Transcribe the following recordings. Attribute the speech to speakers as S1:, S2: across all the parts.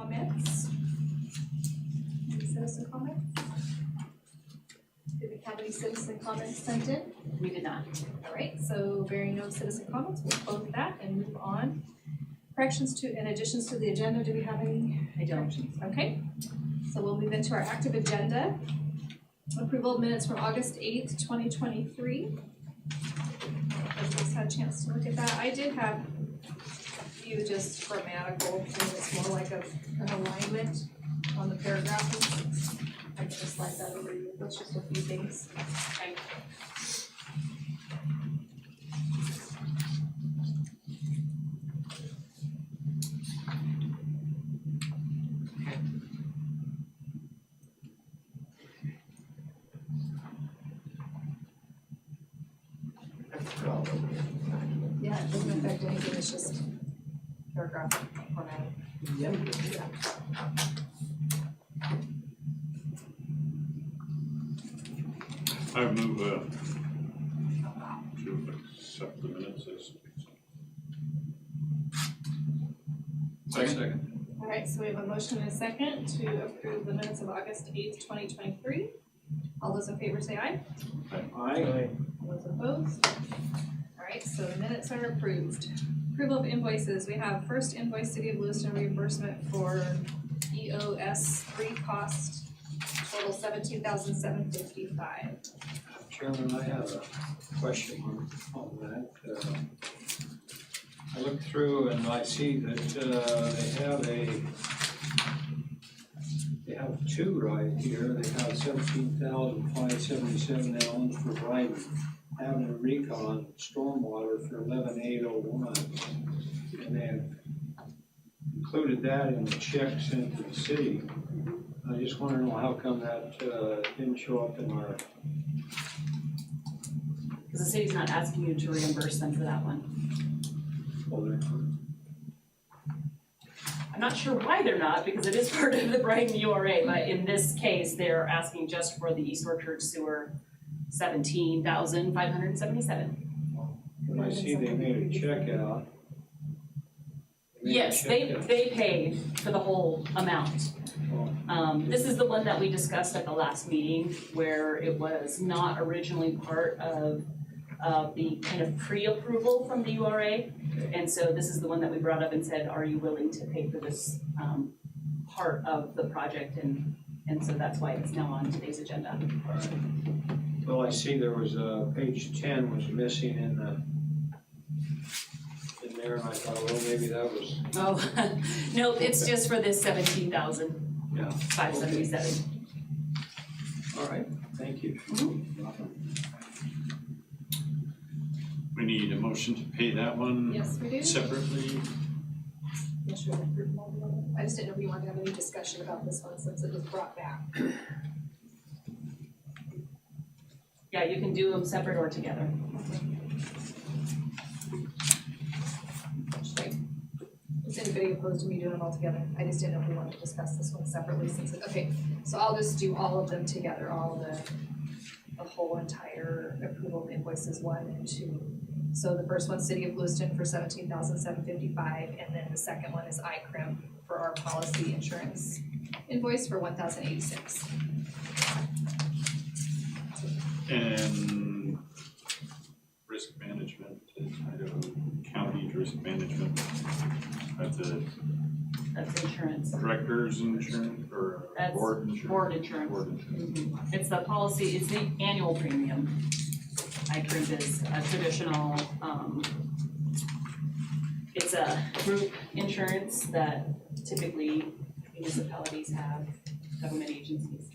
S1: comments? Any citizen comments? Did we have any citizen comments sent in?
S2: We did not.
S1: All right, so bearing no citizen comments, we'll close that and move on. Corrections to and additions to the agenda, do we have any?
S2: I don't.
S1: Corrections? Okay, so we'll move into our active agenda. Approval of minutes from August 8th, 2023. Everybody's had a chance to look at that. I did have a few just grammatical, and it's more like an alignment on the paragraph. I can just slide that over to you. That's just a few things. Okay. Yeah, it doesn't affect anything, it's just paragraph formatting.
S3: Yep.
S1: Yeah.
S4: I move to accept the minutes as. Second.
S1: All right, so we have a motion and a second to approve the minutes of August 8th, 2023. All those in favor say aye.
S3: Aye.
S1: All those opposed? All right, so the minutes are approved. Approval of invoices. We have first invoice, City of Lewiston reimbursement for EOS 3 cost, total $17,755.
S3: Chairman, I have a question on that. I looked through and I see that they have two right here. They have $17,577 for Brighton Avenue Recon Stormwater for 11,801. And they've included that in the check sent to the city. I just want to know how come that didn't show up in our.
S2: Because the city's not asking you to reimburse them for that one. I'm not sure why they're not, because it is part of the Brighton URA, but in this case, they're asking just for the East Orchard Sewer $17,577.
S3: When I see they made a check out.
S2: Yes, they paid for the whole amount. This is the one that we discussed at the last meeting, where it was not originally part of the kind of pre-approval from the URA. And so this is the one that we brought up and said, are you willing to pay for this part of the project? And so that's why it's now on today's agenda.
S3: Well, I see there was page 10 was missing in there, and I thought, well, maybe that was.
S2: Oh, no, it's just for this 17,577.
S3: Yeah. All right, thank you.
S4: We need a motion to pay that one
S1: Yes, we do.
S4: separately.
S1: Yes, sure. I just didn't know if you wanted to have any discussion about this one since it was brought back.
S2: Yeah, you can do them separate or together.
S1: Is anybody opposed to me doing them all together? I just didn't know if we wanted to discuss this one separately since it, okay, so I'll just do all of them together, the whole entire approval of invoices 1 and 2. So the first one's City of Lewiston for $17,755, and then the second one is iCrim for our policy insurance invoice for $1,086.
S4: And risk management, Idaho County risk management, that's
S2: insurance.
S4: Director's insurance or
S2: That's
S4: board insurance?
S2: Board insurance.
S4: Board insurance.
S2: Mm-hmm. It's the policy, it's the annual premium. iCrim is a traditional, it's a group insurance that typically municipalities have, government agencies.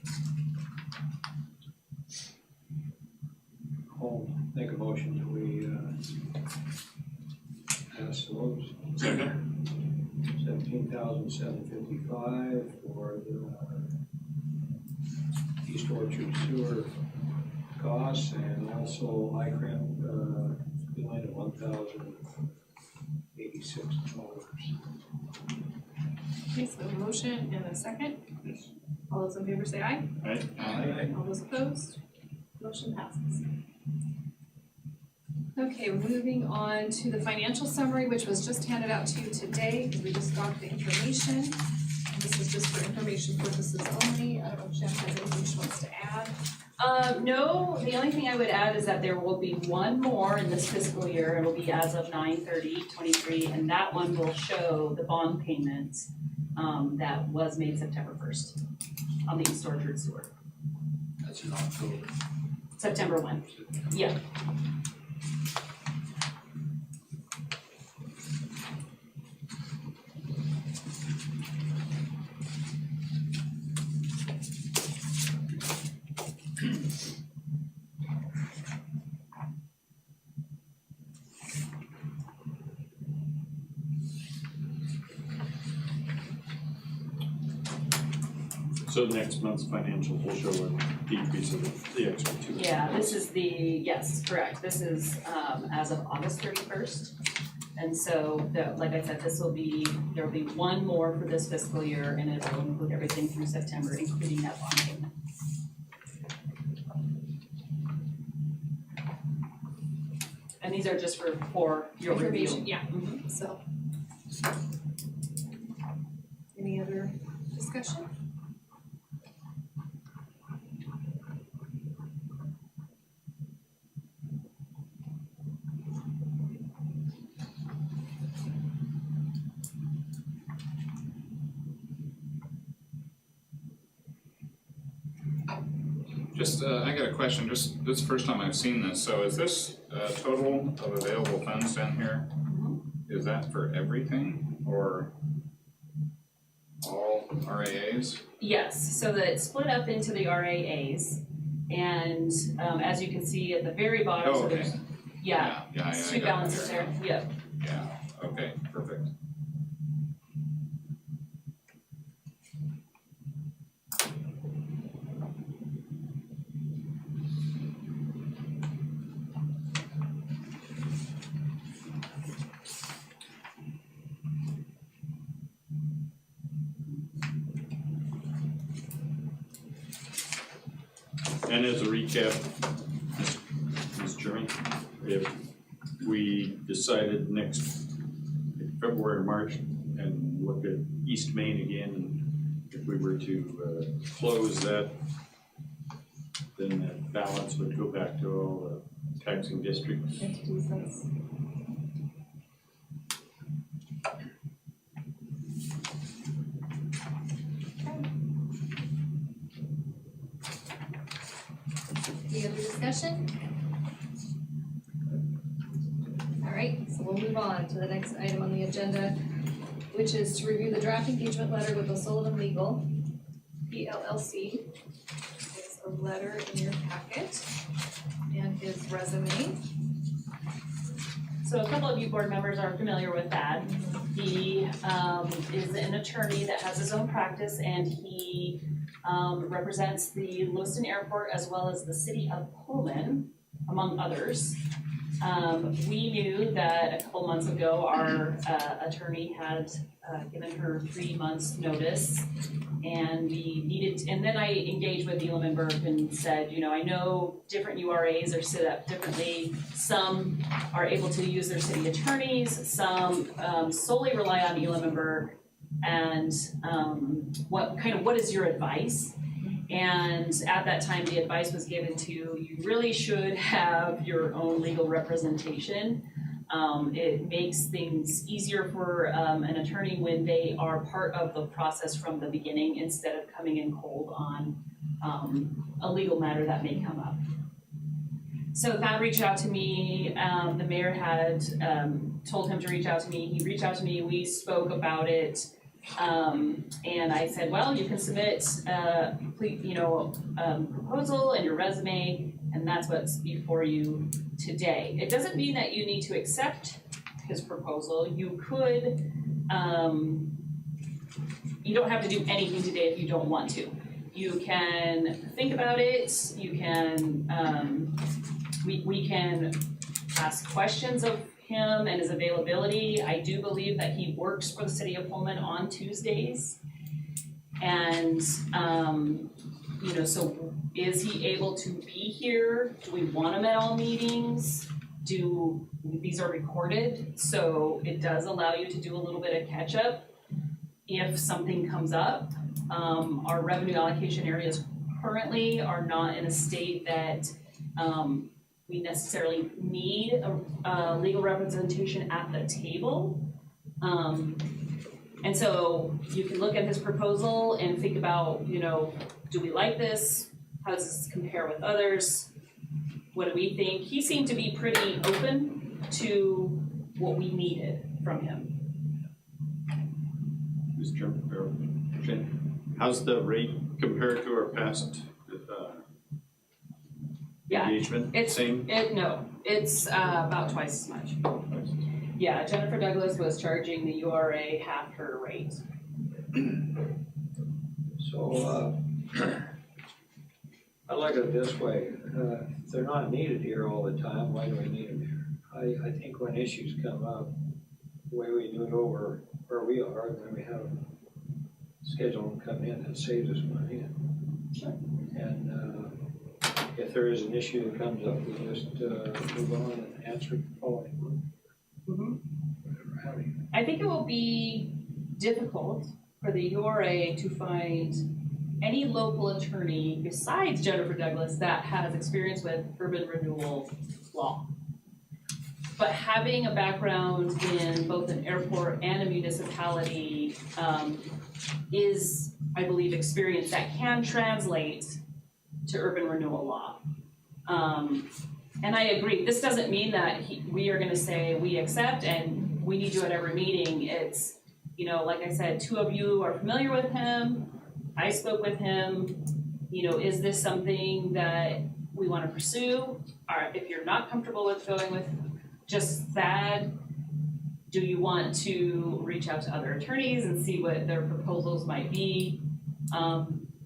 S3: I'll make a motion that we pass those.
S4: Second.
S3: 17,755 for the East Orchard sewer costs, and also iCrim billing of $1,086.
S1: Okay, so a motion and a second.
S4: Yes.
S1: All those in favor say aye.
S4: Aye.
S3: Aye.
S1: All those opposed? Motion passes. Okay, we're moving on to the financial summary, which was just handed out to you today, because we just got the information. And this just for information purposes only. I don't know if Jen has anything she wants to add.
S2: No, the only thing I would add is that there will be one more in this fiscal year. It'll be as of 9/30/23, and that one will show the bond payments that was made September 1st on the East Orchard sewer.
S5: That's in October.
S2: September 1, yeah.
S4: So next month's financials will show a decrease of the extra two.
S2: Yeah, this is yes, correct. This is as of August 31st. And so, like I said, there will be one more for this fiscal year, and it will include everything through September, including that bond payment. And these are just for your review.
S1: Information, yeah.
S2: Mhm.
S1: So. Any other discussion?
S5: Just, I got a question, this is the first time I've seen this, so is this total of available funds down here? Is that for everything, or all RAAs?
S2: Yes, so that it's split up into the RAAs, and as you can see at the very bottom,
S5: Oh,
S2: so
S5: okay.
S2: there's,
S5: Yeah,
S2: it's
S5: I
S2: two
S5: got that
S2: balances
S5: here
S2: there,
S5: now.
S2: yep.
S5: Yeah, okay, perfect.
S4: And as a recap, Mr. Chairman, if we decided next February or March and look at East Main again, and if we were to close that, then that balance would go back to all the taxing districts.
S1: Entities, that's. Any other discussion? All right, so we'll move on to the next item on the agenda, which is to review the draft engagement letter with O'Sullivan Legal, PLLC. There's a letter in your packet and his resume.
S2: So a couple of you board members are familiar with that. He is an attorney that has his own practice, and he represents the Lewiston Airport as well as the city of Pullman, among others. We knew that a couple months ago, our attorney had given her 3 months notice, and then I engaged with Elam and Burke and said, I know different URAs are set up differently. Some are able to use their city attorneys, some solely rely on Elam and Burke, and what is your advice? And at that time, the advice was given to, you really should have your own legal representation. It makes things easier for an attorney when they are part of the process from the beginning instead of coming in cold on a legal matter that may come up. So Thad reached out to me, the mayor had told him to reach out to me, he reached out to me, we spoke about it. And I said, well, you can submit proposal and your resume, and that's what's before you today. It doesn't mean that you need to accept his proposal. You could, you don't have to do anything today if you don't want to. You can think about it, you can, we can ask questions of him and his availability. I do believe that he works for the city of Pullman on Tuesdays. And, so is he able to be here? Do we want him at all meetings? These are recorded, so it does allow you to do a little bit of catch up. if something comes up. Our revenue allocation areas currently are not in a state that we necessarily need a legal representation at the table. And so you can look at his proposal and think about, do we like this? How does this compare with others? What do we think? He seemed to be pretty open to what we needed from him.
S4: Mr. Chairman, how's the rate compared to our past
S2: Yeah,
S4: engagement?
S2: it's
S4: Same?
S2: No, it's about twice as much. Yeah, Jennifer Douglas was charging the URA half her rate.
S3: So, I look at it this way, if they're not needed here all the time, why do we need them here? I think when issues come up, the way we do it over where we are, then we have schedule them come in, that saves us money.
S2: Sure.
S3: And if there is an issue that comes up, we just move on and answer the following one.
S2: Mm-hmm. I think it will be difficult for the URA to find any local attorney besides Jennifer Douglas that has experience with urban renewal law. But having a background in both an airport and a municipality is, I believe, experience that can translate to urban renewal law. And I agree, this doesn't mean that we are gonna say we accept and we need you at every meeting. It's, like I said, two of you are familiar with him. I spoke with him, is this something that we wanna pursue? Or if you're not comfortable with going with just Thad, do you want to reach out to other attorneys and see what their proposals might be?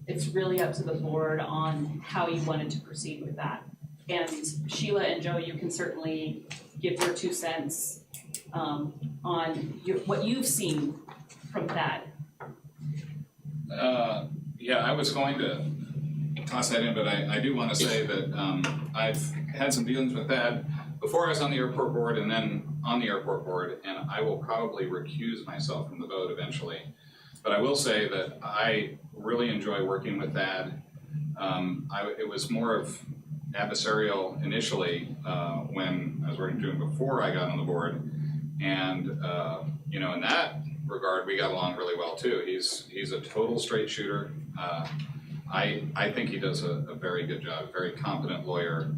S2: It's really up to the board on how you wanted to proceed with that. And Sheila and Joe, you can certainly give your 2 cents on what you've seen from Thad.
S5: Yeah, I was going to toss that in, but I do want to say that I've had some dealings with Thad before I was on the airport board and then on the airport board, and I will probably recuse myself from the vote eventually. But I will say that I really enjoy working with Thad. It was more of adversarial initially when I was working with him before I got on the board, and in that regard we got along really well too. He's a total straight shooter. I think he does a very good job, very competent lawyer.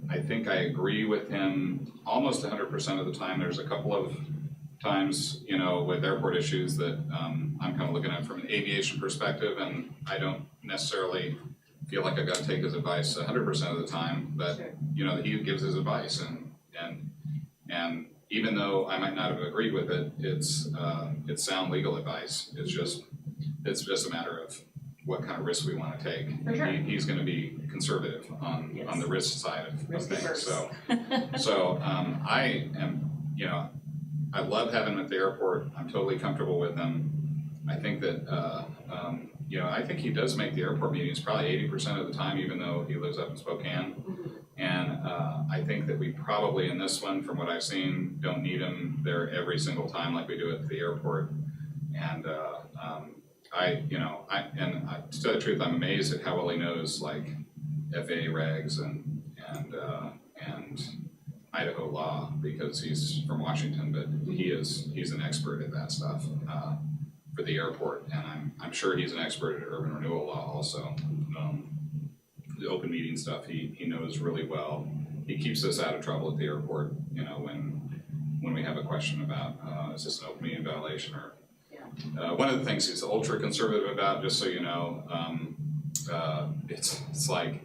S5: I think I agree with him almost 100% of the time. There's a couple of times, with airport issues that I'm kind of looking at from an aviation perspective, and I don't necessarily feel like I've got to take his advice 100% of the time, but
S2: Sure.
S5: He gives his advice, and even though I might not have agreed with it, it's sound legal advice. It's just a matter of what kind of risk we want to take.
S2: For sure.
S5: He's going to be conservative on the risk side of
S2: Risky
S5: things.
S2: first.
S5: So I am, I love having him at the airport. I'm totally comfortable with him. I think that, I think he does make the airport meetings probably 80% of the time, even though he lives up in Spokane.
S2: Mm-hmm.
S5: And I think that we probably, in this one, from what I've seen, don't need him there every single time like we do at the airport. And to tell the truth, I'm amazed at how well he knows like FAA regs and Idaho law, because he's from Washington, but he's an expert at that stuff for the airport, and I'm sure he's an expert at urban renewal law also. The open meeting stuff he knows really well. He keeps us out of trouble at the airport, when we have a question about is this an open meeting violation or. One of the things he's ultra conservative about, just so you know, it's like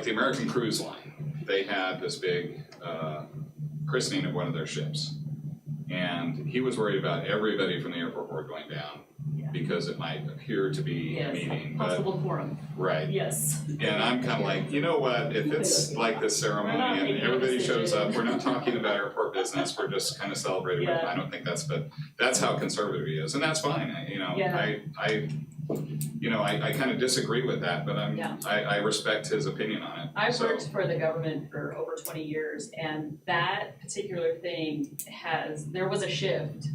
S5: the American Cruise Line. They had this big christening of one of their ships, and he was worried about everybody from the airport board going down because it might appear to be a meeting.
S2: Possible quorum.
S5: Right.
S2: Yes.
S5: And I'm kind of like, you know what, if it's like this ceremony and everybody shows up, we're not talking about airport business, we're just kind of celebrating.
S2: Yeah.
S5: I don't think that's how conservative he is, and that's fine. you know, I kind of disagree with that, but
S2: Yeah.
S5: I respect his opinion on it.
S2: I've
S5: So,
S2: worked for the government for over 20 years, and that particular thing there was a shift,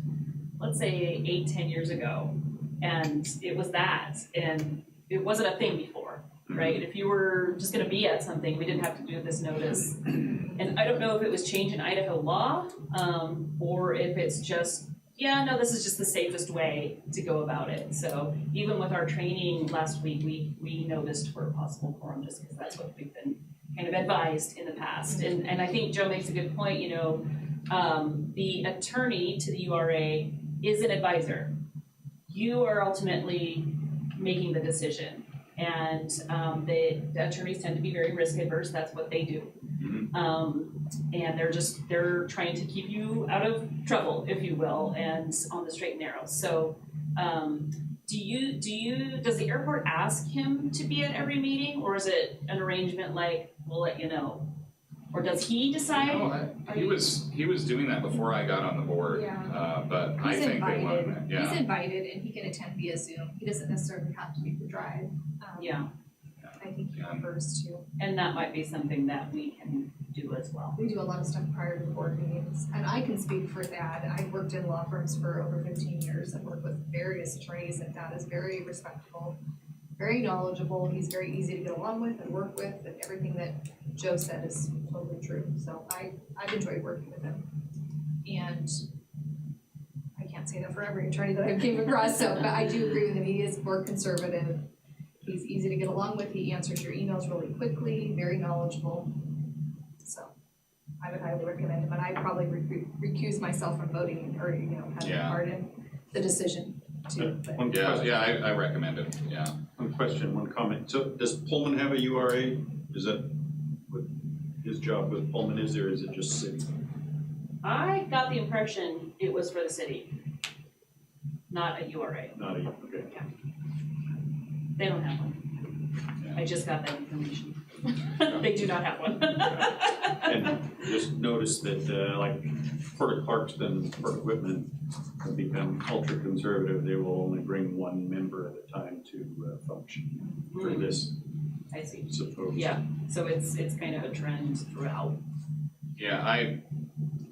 S2: let's say 8-10 years ago, and it was that, and it wasn't a thing before, right? If you were just gonna be at something, we didn't have to do this notice. And I don't know if it was change in Idaho law, or if it's just, yeah, no, this is just the safest way to go about it. So even with our training last week, we noticed for a possible quorum just because that's what we've been kind of advised in the past. And I think Joe makes a good point, you know, the attorney to the URA is an advisor. You are ultimately making the decision. And the attorneys tend to be very risk adverse, that's what they do. And they're trying to keep you out of trouble, if you will, and on the straight and narrow. So does the airport ask him to be at every meeting, or is it an arrangement like, we'll let you know? Or does he decide?
S5: no, he was doing that before I got on the board,
S1: Yeah.
S5: but I
S1: He's
S5: think they
S1: invited.
S5: want, yeah.
S1: He's invited and he can attend via Zoom. He doesn't necessarily have to make the drive.
S2: Yeah,
S1: I think he
S5: Yeah.
S1: prefers to.
S2: and that might be something that we can do as well.
S1: We do a lot of stuff prior to the board meetings, and I can speak for Thad. I've worked in law firms for over 15 years. I've worked with various attorneys, and Thad is very respectful, very knowledgeable. He's very easy to get along with and work with, and everything that Joe said is totally true. So I've enjoyed working with him. And I can't say that for every attorney that I've came across, but I do agree with him. He is more conservative. He's easy to get along with. He answers your emails really quickly, very knowledgeable. So I would highly recommend him, and I probably recuse myself from voting or, you know, having a
S5: Yeah.
S1: part in the decision too. But
S4: One
S5: Yeah,
S4: question,
S5: I recommend it, yeah.
S4: one comment. So does Pullman have a URA? Is that what his job with Pullman is, or is it just city?
S2: I got the impression it was for the city, not a URA.
S4: Not a, okay.
S2: They don't have one. I just got that information. They do not have one.
S4: And just notice that, like, Port of Clarkston, Port of Whitman have become ultra conservative. They will only bring one member at a time to function for this
S2: I see.
S4: supposed.
S2: Yeah, so it's kind of a trend throughout.
S5: Yeah,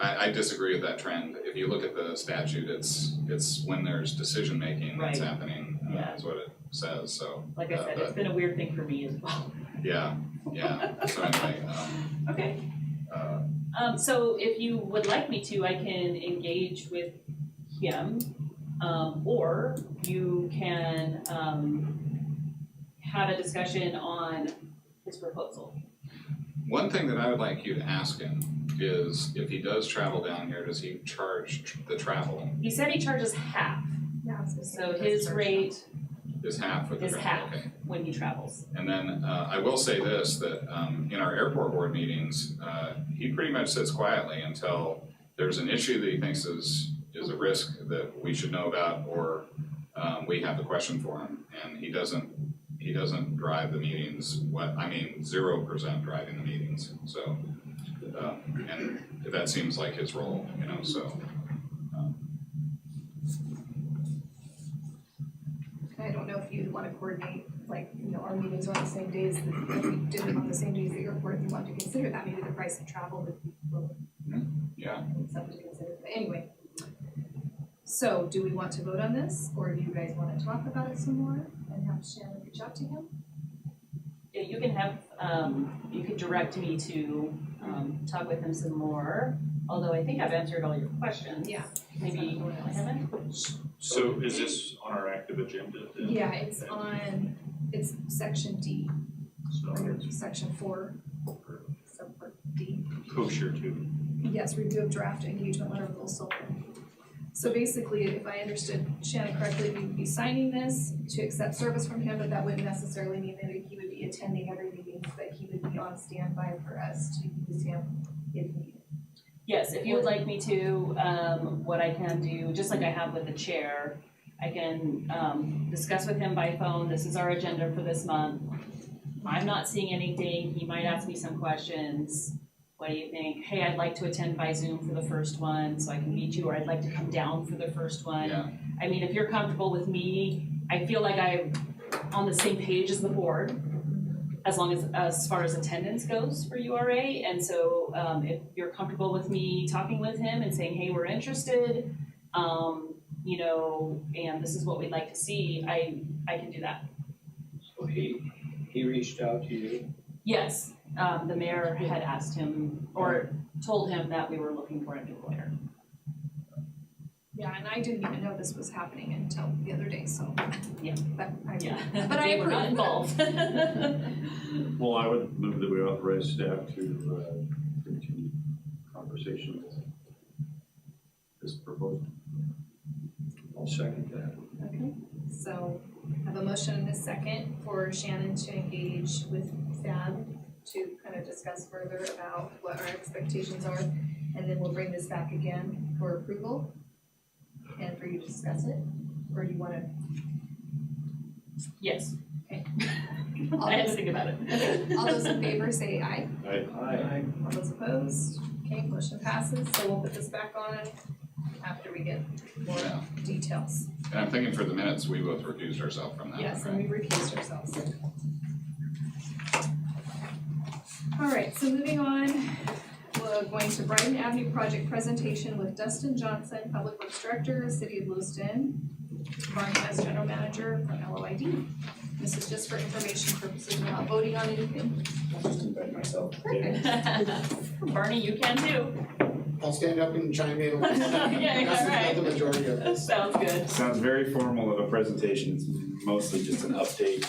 S5: I disagree with that trend. If you look at the statute, it's when there's decision-making that's
S2: Right.
S5: happening,
S2: Yeah.
S5: is what it says, so.
S2: Like I said,
S5: but-
S2: it's been a weird thing for me as well.
S5: Yeah, so anyway,
S2: Okay.
S5: uh,
S2: So if you would like me to, I can engage with him, or you can, have a discussion on his proposal.
S5: one thing that I would like you to ask him is if he does travel down here, does he charge the travel?
S2: He said he charges half,
S1: yeah, I was gonna say
S2: so
S1: he does
S2: his
S1: charge
S2: rate
S5: Is half with the
S2: is
S5: travel?
S2: half
S5: Okay.
S2: when he travels.
S5: And then I will say this, that in our airport board meetings, he pretty much sits quietly until there's an issue that he thinks is a risk that we should know about, or we have a question for him, and he doesn't drive the meetings, 0% driving the meetings, so, and that seems like his role, you know, so.
S1: I don't know if you'd want to coordinate, like, you know, our meetings are on the same days, if we did them on the same days that your airport, if you want to consider that, maybe the price of travel would be lower.
S5: Yeah.
S1: Something to consider, but anyway. So, do we want to vote on this, or do you guys want to talk about it some more and have Shannon reach out to him?
S2: Yeah, you can have, you can direct me to, talk with him some more, although I think I've answered all your questions.
S1: Yeah.
S2: Maybe I haven't?
S4: So is this on our active agenda then?
S1: Yeah, it's section D,
S4: So
S1: or
S4: it's
S1: section 4, subpart D.
S4: kosher too.
S1: Yes, review of draft engagement letter with Little Silver. So basically, if I understood Shannon correctly, we'd be signing this to accept service from him, but that wouldn't necessarily mean that he would be attending every meeting, but he would be on standby for us to use him if needed.
S2: Yes, if you would like me to, what I can do, just like I have with the chair, I can discuss with him by phone, this is our agenda for this month. I'm not seeing anything, he might ask me some questions. What do you think? Hey, I'd like to attend by Zoom for the first one so I can meet you, or I'd like to come down for the first one.
S5: Yeah.
S2: I mean, if you're comfortable with me I feel like I'm on the same page as the board, as far as attendance goes for URA. And so if you're comfortable with me talking with him and saying, hey, we're interested, you know, and this is what we'd like to see, I can do that.
S3: So he reached out to you?
S2: Yes, the mayor had asked him, or told him that we were looking for a new lawyer.
S1: Yeah, and I didn't even know this was happening until the other day, so.
S2: Yeah.
S1: But I
S2: They were not
S1: approve.
S2: involved.
S4: Well, I would move that we authorize staff to continue conversation with this proposal.
S3: I'll second that.
S1: Okay, so I have a motion and a second for Shannon to engage with FAB to kind of discuss further about what our expectations are. And then we'll bring this back again for approval and for you to discuss it, or you wanna?
S2: Yes.
S1: Okay.
S2: I had to think about it.
S1: Okay, all those in favor say aye.
S3: Aye.
S1: All those opposed? Okay, motion passes, so we'll put this back on after we get more
S5: Yeah.
S1: details.
S5: And I'm thinking for the minutes, we both recused ourselves from that.
S1: Yes,
S5: right?
S1: and we recused ourselves. All right, so moving on, we're going to Brighton Avenue project presentation with Dustin Johnson, Public Works Director, City of Lewiston, Barney as General Manager from LOID. This is just for information purposes, we're not voting on anything.
S6: Just invite myself.
S1: Perfect.
S2: Barney, you can too.
S6: I'll stand up and chime in.
S2: Yeah,
S6: That's
S2: right.
S6: the majority of this.
S2: Sounds good.
S7: Sounds very formal of a presentation. It's mostly just an update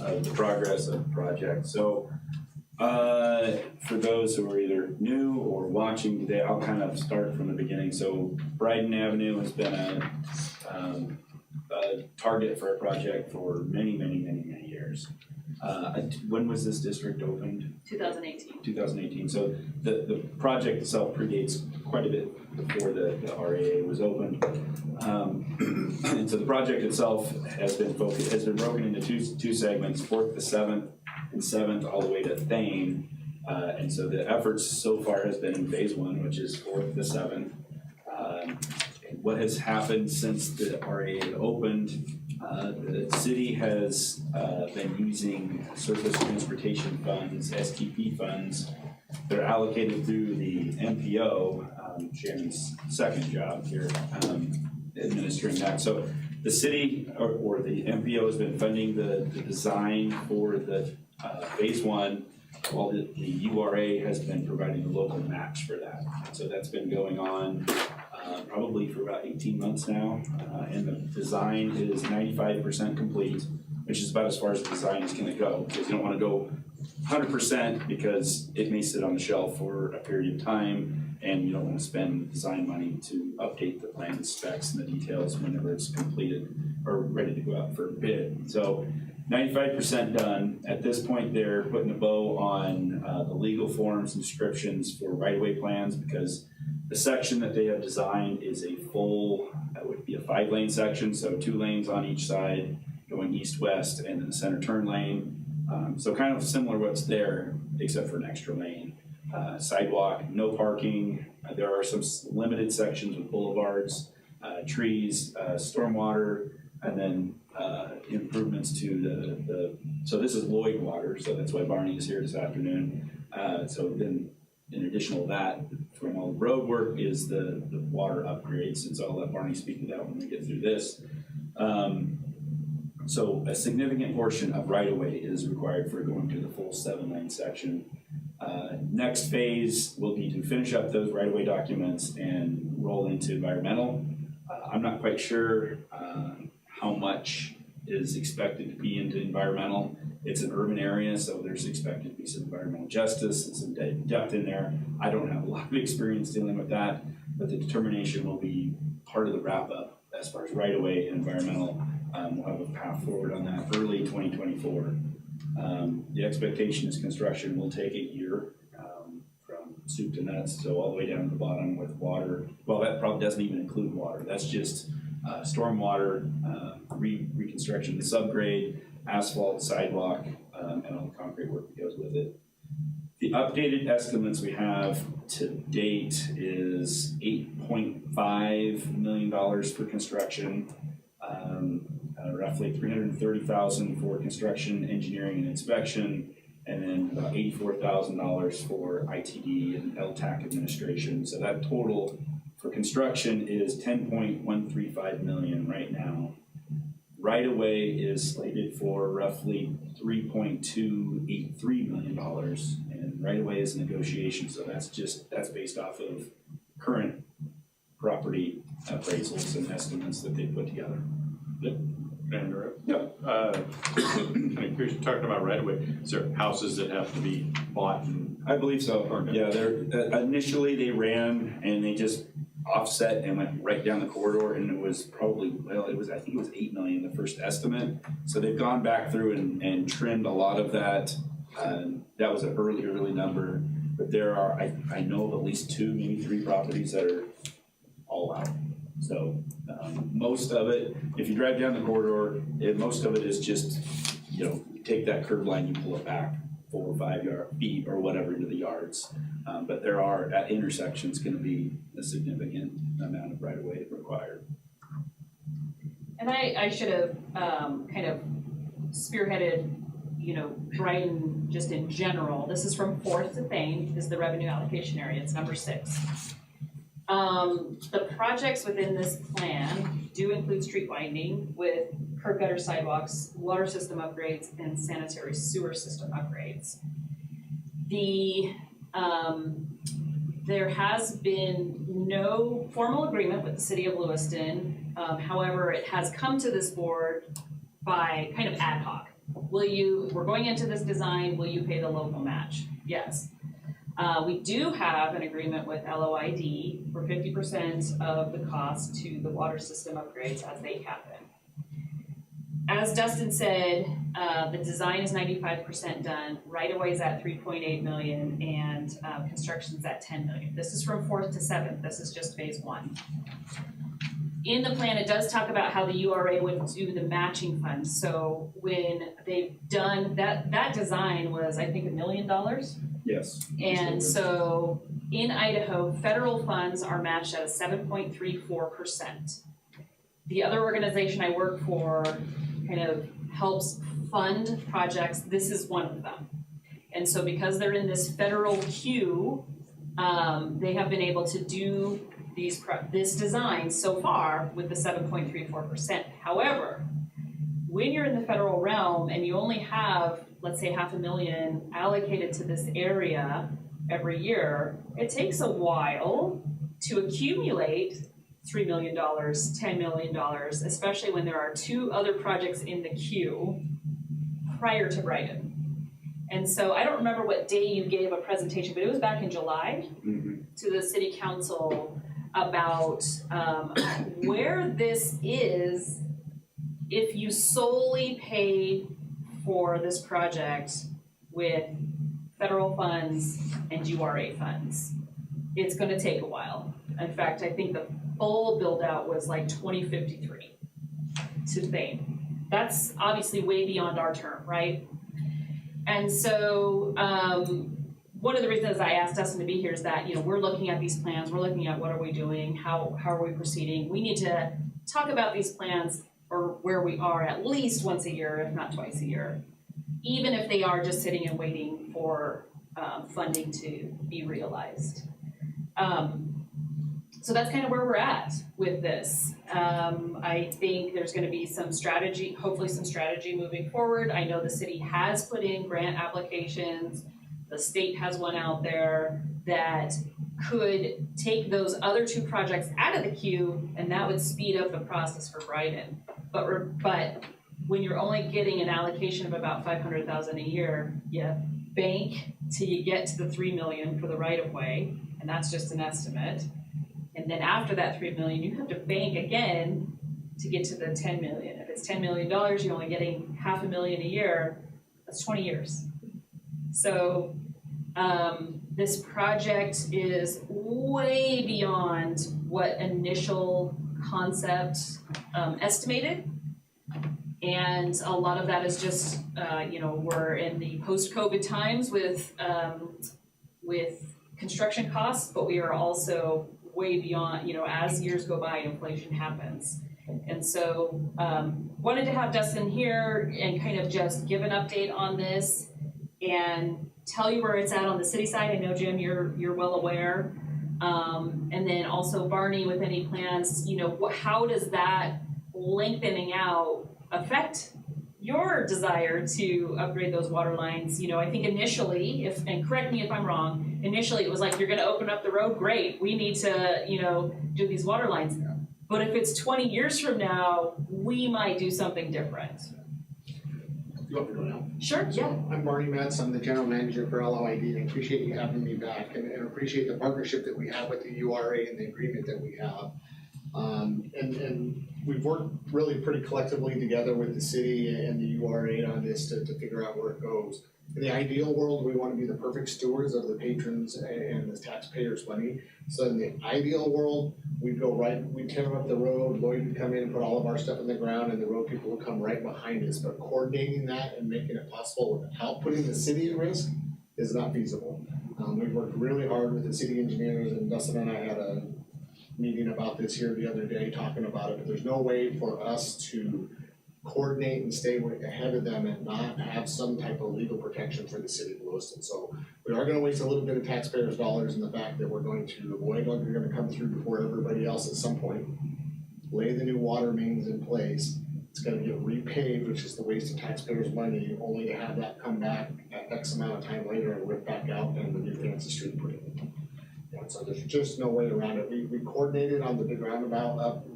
S7: of the progress of the project. So for those who are either new or watching today, I'll kind of start from the beginning. So Brighton Avenue has been a target for a project for many years. When was this district opened?
S2: 2018.
S7: 2018. So the project itself predates quite a bit before the RAA was opened. And so the project itself has been broken into two segments, 4th to 7th, and 7th all the way to Thane. And so the efforts so far has been in phase 1, which is 4th to 7th. And what has happened since the RAA opened, the city has been using surface transportation funds, STP funds. They're allocated through the MPO, Shannon's second job here, administering that. So the city or the MPO has been funding the design for the phase 1, while the URA has been providing the local match for that. So that's been going on probably for about 18 months now, and the design is 95% complete, which is about as far as the design is gonna go, because you don't wanna go 100% because it may sit on the shelf for a period of time, and you don't wanna spend design money to update the plan specs and the details whenever it's completed or ready to go out for a bid. So 95% done. At this point, they're putting a bow on the legal forms and descriptions for right-of-way plans, because the section that they have designed is a full, that would be a 5-lane section, so 2 lanes on each side going east-west, and then a center turn lane. So kind of similar what's there, except for an extra lane. Sidewalk, no parking. There are some limited sections with boulevards, trees, stormwater, and then improvements to so this is Lloyd water, so that's why Barney is here this afternoon. So then in addition to that, from all the road work is the water upgrades, and so I'll let Barney speak to that when we get through this. So a significant portion of right-of-way is required for going to the full 7-lane section. Next phase will be to finish up those right-of-way documents and roll into environmental. I'm not quite sure how much is expected to be into environmental. It's an urban area, so there's expected to be some environmental justice and some depth in there. I don't have a lot of experience dealing with that, but the determination will be part of the wrap-up as far as right-of-way and environmental. We'll have a path forward on that early 2024. The expectation is construction will take a year from soup to nuts, so all the way down to the bottom with water. Well, that probably doesn't even include water. That's just stormwater, reconstruction, the subgrade, asphalt, sidewalk, and all the concrete work that goes with it. The updated estimates we have to date is $8.5 million for construction. roughly $330,000 for construction, engineering, and inspection, and then about $84,000 for ITD and LTAC administration. So that total for construction is $10.135 million right now. Right of way is slated for roughly $3.283 million, and right of way is a negotiation, so that's based off of current property appraisals and estimates that they put together.
S4: Can I interrupt?
S7: Yep.
S4: Kind of curious, talking about right away, is there houses that have to be bought and?
S7: I believe so.
S4: Okay.
S7: Yeah, they're initially they ran and they just offset and went right down the corridor, and it was probably, well, I think it was 8 million the first estimate. So they've gone back through and trimmed a lot of that. That was an early number, but there are I know of at least 2, maybe 3 properties that are all out. So most of it, if you drive down the corridor, most of it is just, you know, you take that curb line, you pull it back 4 or 5 feet or whatever into the yards. But there are, at intersections, going to be a significant amount of right-of-way required.
S2: And I should have kind of spearheaded, you know, Brighton just in general. This is from 4th to Thane, is the revenue allocation area, it's number 6. The projects within this plan do include street widening with curb gutter sidewalks, water system upgrades, and sanitary sewer system upgrades. There has been no formal agreement with the city of Lewiston. However, it has come to this board by kind of ad hoc. We're going into this design, will you pay the local match? Yes. We do have an agreement with LOID for 50% of the cost to the water system upgrades as they happen. As Dustin said, the design is 95% done, right-of-way is at 3.8 million, and construction's at 10 million. This is from 4th to 7th, this is just phase 1. In the plan, it does talk about how the URA would do the matching funds. So when they've done, that design was, I think, $1 million.
S7: Yes.
S2: And so in Idaho, federal funds are matched at a 7.34%. The other organization I work for kind of helps fund projects. This is one of them. And so because they're in this federal queue, they have been able to do this design so far with the 7.34%. However, when you're in the federal realm and you only have, let's say, $500,000 allocated to this area every year, it takes a while to accumulate $3 million, $10 million, especially when there are 2 other projects in the queue prior to Brighton. And so I don't remember what day you gave a presentation, but it was back in July to the city council about where this is if you solely pay for this project with federal funds and URA funds. It's going to take a while. In fact, I think the full build out was like 2053 to Thane. That's obviously way beyond our term, right? And so one of the reasons I asked Dustin to be here is that, you know, we're looking at these plans, we're looking at what are we doing, how are we proceeding. We need to talk about these plans or where we are at least once a year, if not twice a year, even if they are just sitting and waiting for funding to be realized. So that's kind of where we're at with this. I think there's going to be some strategy, hopefully some strategy moving forward. I know the city has put in grant applications. The state has one out there that could take those other 2 projects out of the queue, and that would speed up the process for Brighton. But when you're only getting an allocation of about $500,000 a year, you bank till you get to the 3 million for the right-of-way, and that's just an estimate. And then after that 3 million, you have to bank again to get to the 10 million. If it's $10 million, you're only getting $500,000 a year, that's 20 years. So this project is way beyond what initial concept estimated. And a lot of that is just, we're in the post-COVID times with construction costs, but we are also way beyond, as years go by, inflation happens. And so, wanted to have Dustin here and kind of just give an update on this and tell you where it's at on the city side. I know, Jim, you're well aware. And then also Barney, with any plans, how does that lengthening out affect your desire to upgrade those water lines? I think initially, and correct me if I'm wrong, initially it was like, you're gonna open up the road, great, we need to, do these water lines. But if it's 20 years from now, we might do something different.
S6: You want me to go now?
S2: Sure, yeah.
S6: I'm Barney Metz, I'm the general manager for LOID, and appreciate you having me back, and appreciate the partnership that we have with the URA and the agreement that we have. And we've worked really pretty collectively together with the city and the URA on this to figure out where it goes. In the ideal world, we want to be the perfect stewards of the patrons and the taxpayers' money. So in the ideal world, we'd tear up the road, Lloyd would come in and put all of our stuff in the ground, and the road people would come right behind us. But coordinating that and making it possible without putting the city at risk is not feasible. We've worked really hard with the city engineers, and Dustin and I had a meeting about this here the other day, talking about it, but there's no way for us to coordinate and stay ahead of them and not have some type of legal protection for the city of Lewiston. So we are gonna waste a little bit of taxpayers' dollars in the fact that we're going to avoid, like we're gonna come through before everybody else at some point, lay the new water mains in place. It's gonna get repaved, which is the waste of taxpayers' money, only to have that come back at X amount of time later and rip back out and the new fancy street put in. And so there's just no way around it. We coordinated on the big roundabout up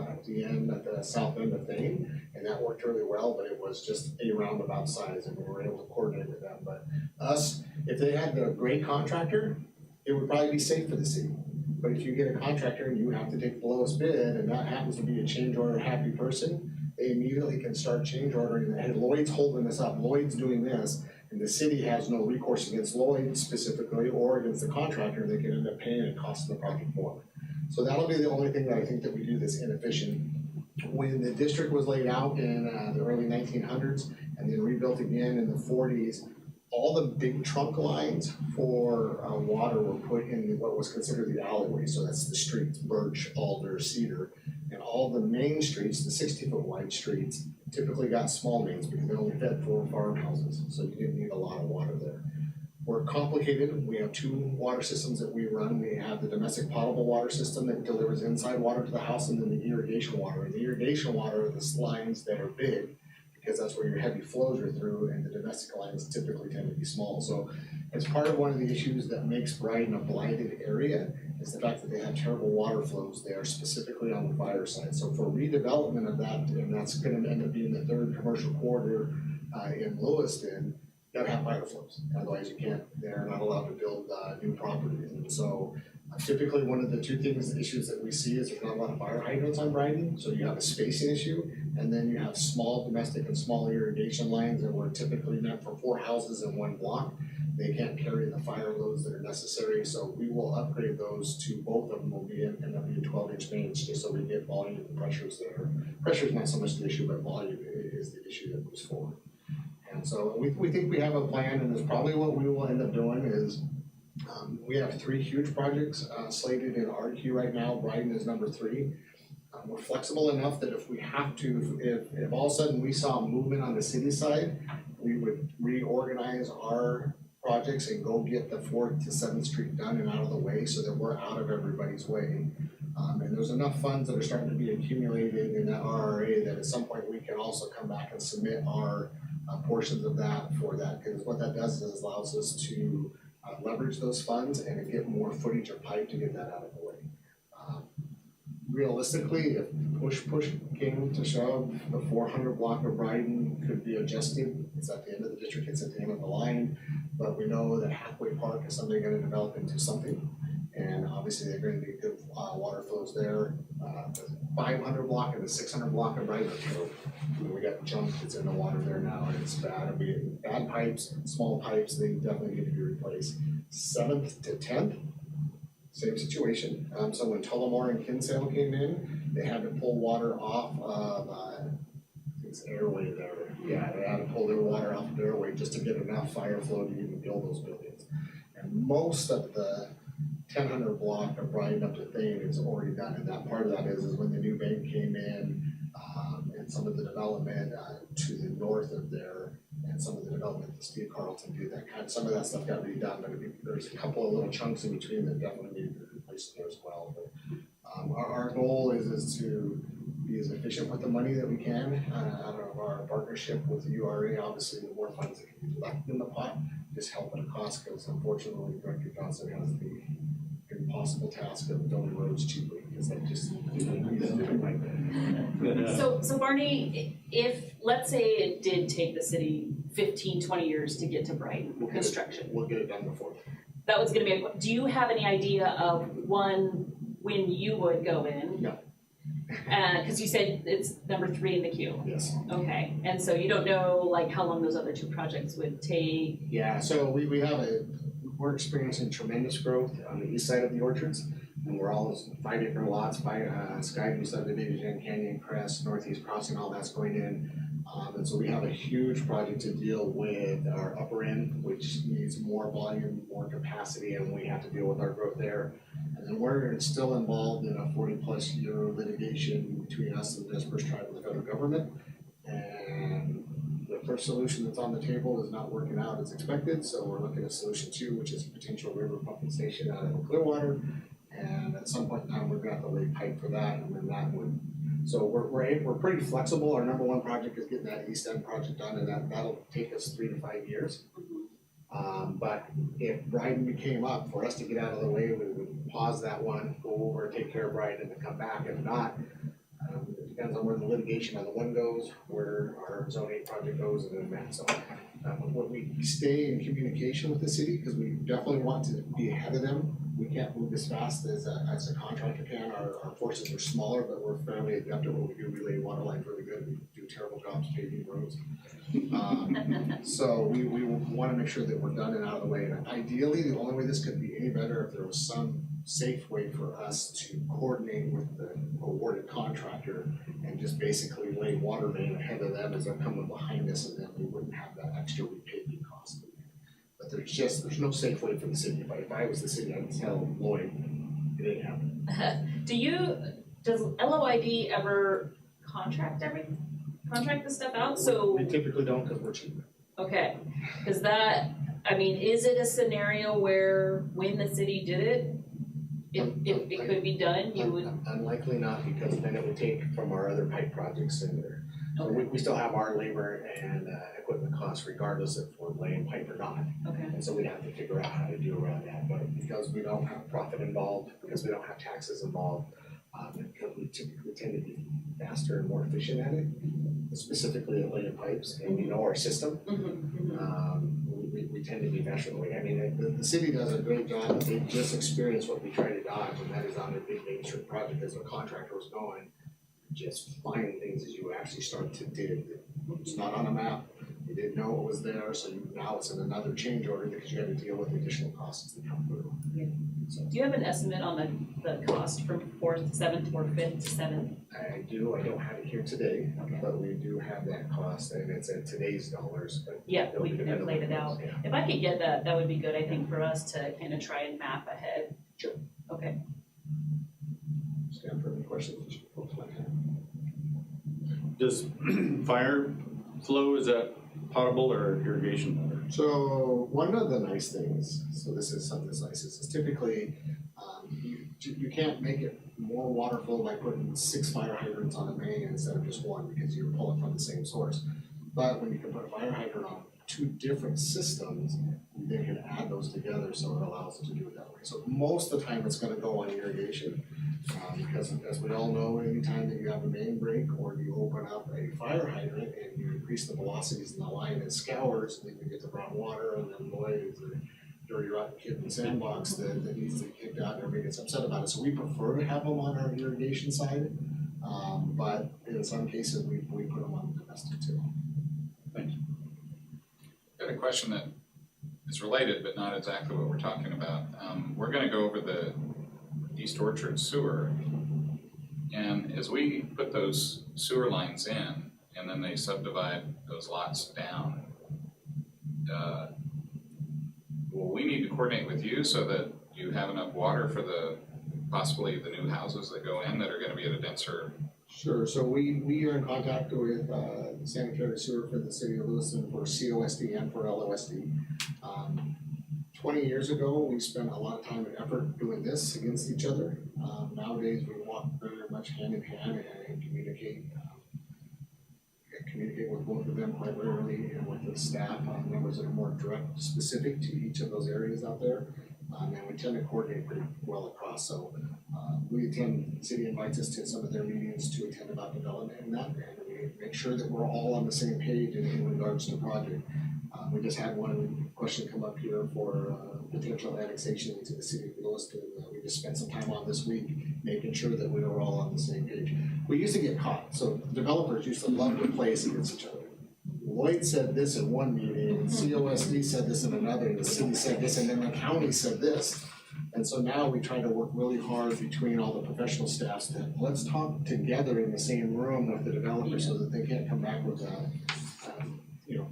S6: at the end, at the south end of Thane, and that worked really well, but it was just a roundabout size, and we were able to coordinate with them. But us, if they had a great contractor, it would probably be safe for the city. But if you get a contractor and you have to take the lowest bid, and that happens to be a change order happy person, they immediately can start change ordering. Hey, Lloyd's holding this up, Lloyd's doing this, and the city has no recourse against Lloyd specifically or against the contractor. They can end up paying and costing the project more. So that'll be the only thing that I think that we do that's inefficient. When the district was laid out in the early 1900s and then rebuilt again in the 40s, all the big trunk lines for water were put in what was considered the alleyway. So that's the streets, Birch, Alder, Cedar, and all the main streets, the 60-foot wide streets, typically got small mains because they only fed 4 farmhouses. So you didn't need a lot of water there. We're complicated. We have 2 water systems that we run. We have the domestic potable water system that delivers inside water to the house, and then the irrigation water. And the irrigation water are the lines that are big because that's where your heavy flows are through, and the domestic lines typically tend to be small. So as part of one of the issues that makes Brighton a blighted area is the fact that they have terrible water flows there, specifically on the fire side. So for redevelopment of that, and that's going to end up being the 3rd commercial corridor in Lewiston, you gotta have fire flows, otherwise you can't, they're not allowed to build new properties. And so typically one of the 2 issues that we see is there's not a lot of fire hydrants on Brighton, so you have a spacing issue, and then you have small domestic and small irrigation lines that were typically meant for 4 houses in 1 block. They can't carry the fire loads that are necessary, so we will upgrade those to, both of them will be end up being 12-inch mains, just so we get volume and pressures there. Pressure is not so much the issue, but volume is the issue that moves forward. And so we think we have a plan, and that's probably what we will end up doing is we have 3 huge projects slated in our queue right now. Brighton is number 3. We're flexible enough that if we have to, if all of a sudden we saw movement on the city side, we would reorganize our projects and go get the 4th to 7th Street done and out of the way so that we're out of everybody's way. And there's enough funds that are starting to be accumulated in that RRA that at some point we can also come back and submit our portions of that for that, because what that does is allows us to leverage those funds and get more footage of pipe to get that out of the way. Realistically, if push came to shove, the 400 block of Brighton could be adjusted. It's at the end of the district, it's at the end of the line, but we know that Halfway Park is someday going to develop into something, and obviously they're going to be good water flows there. The 500 block and the 600 block of Brighton, we got junk that's in the water there now, and it's bad. We have bad pipes, small pipes, they definitely need to be replaced. 7th to 10th, same situation. So when Tullamore and Kinsale came in, they had to pull water off of it's airway there. Yeah, they had to pull their water off of airway just to get enough fire flow to even build those buildings. And most of the 1000 block of Brighton up to Thane is already done, and that part of that is when the new bank came in, and some of the development to the north of there, and some of the development that Steve Carlton did, some of that stuff got redone, but there's a couple of little chunks in between that definitely need to be replaced there as well. But our goal is to be as efficient with the money that we can out of our partnership with the URA. Obviously, the more funds that can be left in the pot, just help at a cost, because unfortunately, Director Johnson has the impossible task of building roads cheaply, because that just isn't right.
S2: So Barney, if, let's say it did take the city 15, 20 years to get to Brighton construction,
S6: We'll get it done before.
S2: that was gonna be, do you have any idea of when you would go in?
S6: No.
S2: Cause you said it's number 3 in the queue.
S6: Yes.
S2: Okay, and so you don't know like how long those other 2 projects would take?
S6: Yeah, so we're experiencing tremendous growth on the east side of the orchards, and we're all 5 acre lots, Skyview subdivision, Canyon Crest, Northeast Crossing, all that's going in. And so we have a huge project to deal with our upper end, which needs more volume, more capacity, and we have to deal with our growth there. And then we're still involved in a 40+ year litigation between us and the Dispersed Tribe and the federal government. And the first solution that's on the table is not working out as expected, so we're looking at solution 2, which is potential river pumping station out of the Clearwater. And at some point in time, we're gonna have to lay pipe for that, and then that would. So we're pretty flexible. Our number 1 project is getting that East End project done, and that'll take us 3 to 5 years. But if Brighton came up, for us to get out of the way, we would pause that one, go over, take care of Brighton, and then come back. If not, it depends on where the litigation on the one goes, where our Zone 8 project goes, and then that. So when we stay in communication with the city, because we definitely want to be ahead of them. We can't move as fast as a contractor can. Our forces are smaller, but we're fairly adept at what we do. We lay water lines really good. We do terrible jobs paving roads. So we want to make sure that we're done and out of the way. And ideally, the only way this could be any better if there was some safe way for us to coordinate with the awarded contractor and just basically lay water main ahead of them as they're coming behind us, and then we wouldn't have that extra repaving cost. But there's no safe way for the city. But if I was the city, I'd tell Lloyd it ain't happening.
S2: Does LOID ever contract this stuff out? So
S6: We typically don't, because we're cheap.
S2: okay, because that, I mean, is it a scenario where when the city did it, if it could be done, you would?
S6: Unlikely not, because then it would take from our other pipe projects in there. So we still have our labor and equipment costs regardless if we're laying pipe or not.
S2: Okay.
S6: And so we'd have to figure out how to do around that, but because we don't have profit involved, because we don't have taxes involved, because we typically tend to be faster and more efficient at it, specifically at laying pipes, and we know our system. We tend to be faster that way. I mean, the city does a great job. They just experienced what we try to dodge, and that is on their big Main Street project as the contractor was going. Just find things as you actually start to dig. It's not on a map. You didn't know it was there, so now it's in another change order because you have to deal with additional costs that come through.
S2: Yeah.
S6: So
S2: Do you have an estimate on the cost from 4th, 7th, or 5th to 7th?
S6: I do. I don't have it here today,
S2: Okay.
S6: but we do have that cost, and it's in today's dollars. But
S2: Yeah,
S6: it'll
S2: we
S6: be
S2: can
S6: dependent
S2: inflate it
S6: on
S2: out.
S6: those, yeah.
S2: If I could get that, that would be good, I think, for us to kind of try and map ahead.
S6: Sure.
S2: Okay.
S6: Stand for any questions that you folks might have.
S4: Does fire flow, is that potable or irrigation water?
S6: So one of the nice things, so this is something that's nice, is typically you can't make it more water flow by putting 6 fire hydrants on a main instead of just 1, because you're pulling from the same source. But when you can put a fire hydrant on 2 different systems, they can add those together, so it allows it to do it that way. So most of the time it's gonna go on irrigation, because as we all know, anytime that you have a main break or you open up a fire hydrant and you increase the velocities in the line, it scours, and then you get the brown water, and then boy, it's a dirty rotten kid in the sandbox that needs to get kicked out, and everybody gets upset about it. So we prefer to have them on our irrigation side, but in some cases, we put them on the domestic too.
S4: Thanks.
S5: I got a question that is related, but not exactly what we're talking about. We're gonna go over the East Orchard sewer, and as we put those sewer lines in, and then they subdivide those lots down, will we need to coordinate with you so that do you have enough water for possibly the new houses that go in that are gonna be at a denser?
S6: Sure, so we are in contact with sanitary sewer for the city of Lewiston for COSD and for LOSD. 20 years ago, we spent a lot of time and effort doing this against each other. Nowadays, we walk very much hand in hand and communicate with both of them quite regularly and with the staff on numbers that are more direct, specific to each of those areas out there. And we tend to coordinate pretty well across, so we attend, the city invites us to some of their meetings to attend about development and that, and we make sure that we're all on the same page in regards to the project. We just had one question come up here for potential annexation into the city of Lewiston. We just spent some time on this week, making sure that we were all on the same page. We used to get caught, so developers used to love to play us against each other. Lloyd said this in one meeting, and COSD said this in another, and the city said this, and then the county said this. And so now we try to work really hard between all the professional staffs to let's talk together in the same room with the developers so that they can't come back with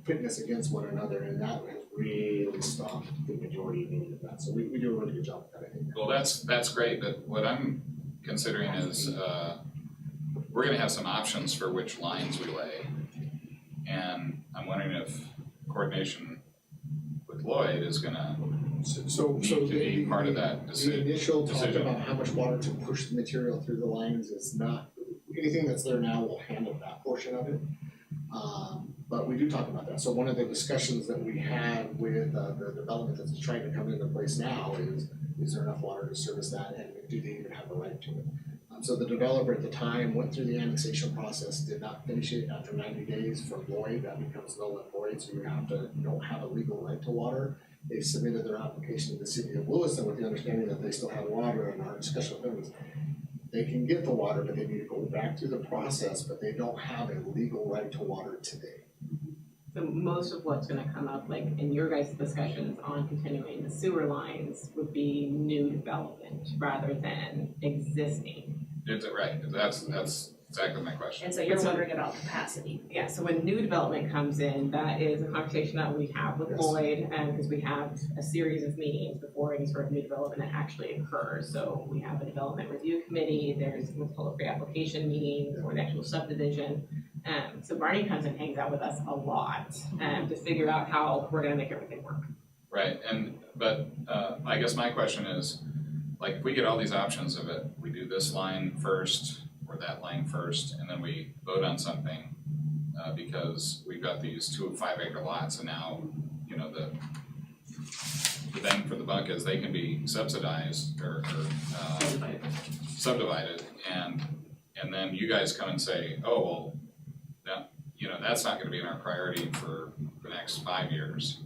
S6: fitness against one another, and that has really stopped the majority of that. So we do a really good job with that, I think.
S5: Well, that's great, but what I'm considering is, we're gonna have some options for which lines we lay. And I'm wondering if coordination with Lloyd is gonna
S6: So
S5: need to be part of that
S6: the initial talk
S5: decision.
S6: about how much water to push the material through the lines is not, anything that's there now will handle that portion of it. But we do talk about that. So one of the discussions that we had with the development that's trying to come into place now is there enough water to service that, and do they even have the right to it? So the developer at the time went through the annexation process, did not finish it after 90 days for Lloyd, that becomes null and void, so you don't have a legal right to water. They submitted their application to the city of Lewiston with the understanding that they still have water, and our discussion with them is they can get the water, but they need to go back through the process, but they don't have a legal right to water today.
S8: So most of what's gonna come up, like in your guys' discussions on continuing the sewer lines, would be new development rather than existing.
S5: Is it right? That's exactly my question.
S2: And so you're wondering about capacity.
S8: Yeah, so when new development comes in, that is a conversation that we have with
S6: Yes.
S8: Lloyd, because we have a series of meetings before any sort of new development that actually occurs. So we have a development review committee, there's what's called a pre-application meeting for the actual subdivision. So Barney comes and hangs out with us a lot, to figure out how we're gonna make everything work.
S5: Right, but I guess my question is, like, if we get all these options of it, we do this line first, or that line first, and then we vote on something, because we've got these 2 5-acre lots, and now, the bang for the buck is they can be subsidized or subdivided, and then you guys come and say, oh, well, that's not gonna be in our priority for the next 5 years.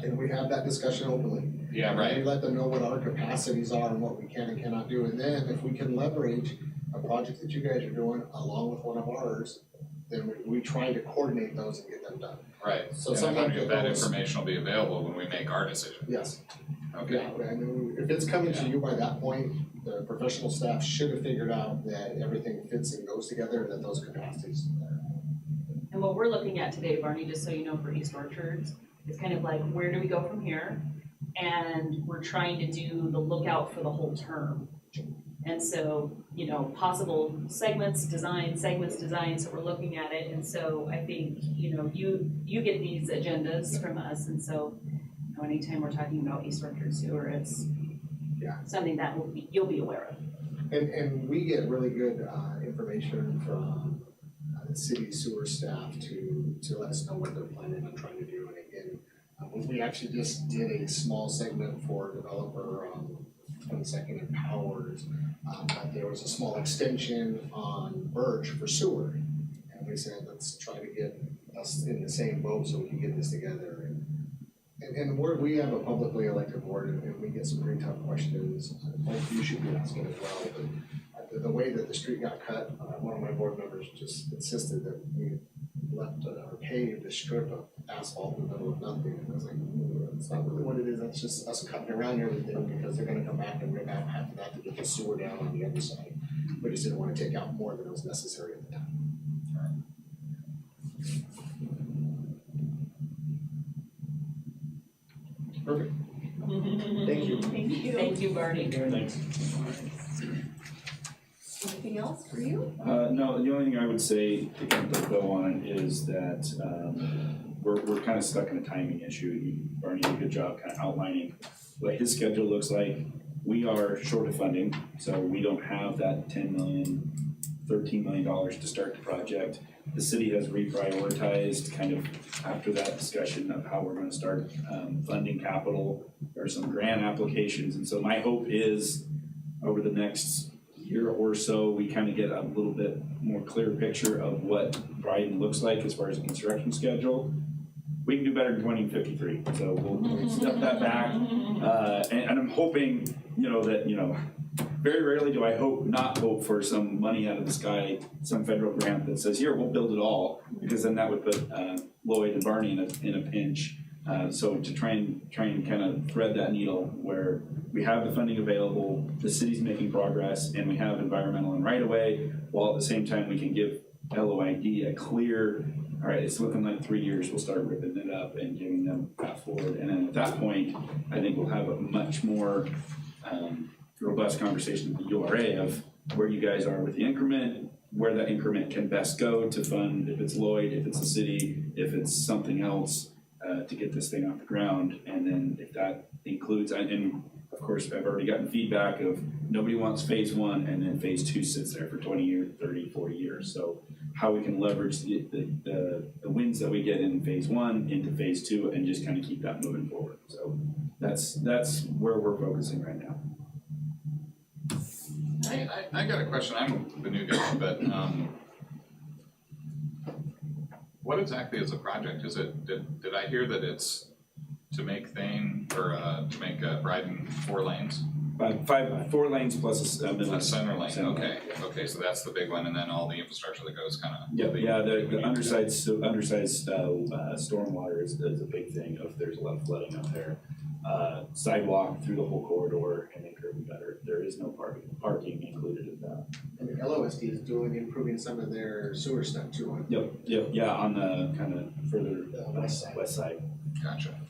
S6: And we have that discussion openly.
S5: Yeah, right.
S6: We let them know what our capacities are and what we can and cannot do, and then if we can leverage a project that you guys are doing along with one of ours, then we try to coordinate those and get them done.
S5: Right,
S6: So
S5: and I'm
S6: sometimes
S5: wondering if that
S6: those-
S5: information will be available when we make our decision.
S6: Yes.
S5: Okay,
S6: Yeah, I mean, if it's coming to you by that point, the professional staff should have figured out that everything fits and goes together and that those capacities.
S2: And what we're looking at today, Barney, just so you know, for East Orchards, is kind of like, where do we go from here? And we're trying to do the lookout for the whole term. And so, possible segments, design, so we're looking at it. And so I think, you get these agendas from us, and so anytime we're talking about East Orchard Sewer, it's something that you'll be aware of.
S6: And we get really good information from the city sewer staff to let us know what they're planning on trying to do. And again, we actually just did a small segment for a developer on 22nd and Powers. There was a small extension on Birch for sewer. And we said, let's try to get us in the same boat so we can get this together. And we have a publicly elected board, and we get some pretty tough questions. Both you should be asking as well. But the way that the street got cut, one of my board members just insisted that we left or paved a strip of asphalt in the middle of nothing. And I was like, that's not really what it is. That's just us cutting around everything because they're going to come back and rip out half of that to get the sewer down on the other side. We just didn't want to take out more than was necessary at the time. Perfect. Thank you.
S2: Thank Thank you, Barney.
S7: Thanks.
S1: Anything else for you?
S7: No, the only thing I would say to kind of go on is that we're kind of stuck in a timing issue. Barney did a good job kind of outlining what his schedule looks like. We are short of funding, so we don't have that $10 million, $13 million to start the project. The city has reprioritized kind of after that discussion of how we're going to start funding capital or some grant applications. And so my hope is over the next year or so, we kind of get a little bit more clear picture of what Dryden looks like as far as a construction schedule. We can do better than 2053, so we'll step that back. And I'm hoping, that, very rarely do I not hope for some money out of the sky, some federal grant that says, here, we'll build it all, because then that would put Lloyd and Barney in a pinch. So to try and kind of thread that needle where we have the funding available, the city's making progress, and we have environmental and right-of-way, while at the same time we can give LOID a clear, all right, it's looking like 3 years, we'll start ripping it up and giving them a path forward. And then at that point, I think we'll have a much more robust conversation with the URA of where you guys are with the increment, where that increment can best go to fund, if it's Lloyd, if it's the city, if it's something else, to get this thing off the ground. And then if that includes, and of course, I've already gotten feedback of nobody wants phase 1 and then phase 2 sits there for 20 years, 30, 40 years. So how we can leverage the wins that we get in phase 1 into phase 2 and just kind of keep that moving forward. So that's where we're focusing right now.
S5: I got a question. I'm the new guy, but what exactly is the project? Is it, did I hear that it's to make Thane, or to make Dryden 4 lanes?
S7: 4 lanes plus a middle.
S5: A center lane, okay, so that's the big one, and then all the infrastructure that goes kind of.
S7: Yeah, the undersized stormwater is a big thing. If there's a lot of flooding out there, sidewalk through the whole corridor and then curb gutter. There is no parking included in that.
S6: And the LOSD is improving some of their sewer stuff too.
S7: Yeah, on the kind of further west side.
S5: Gotcha.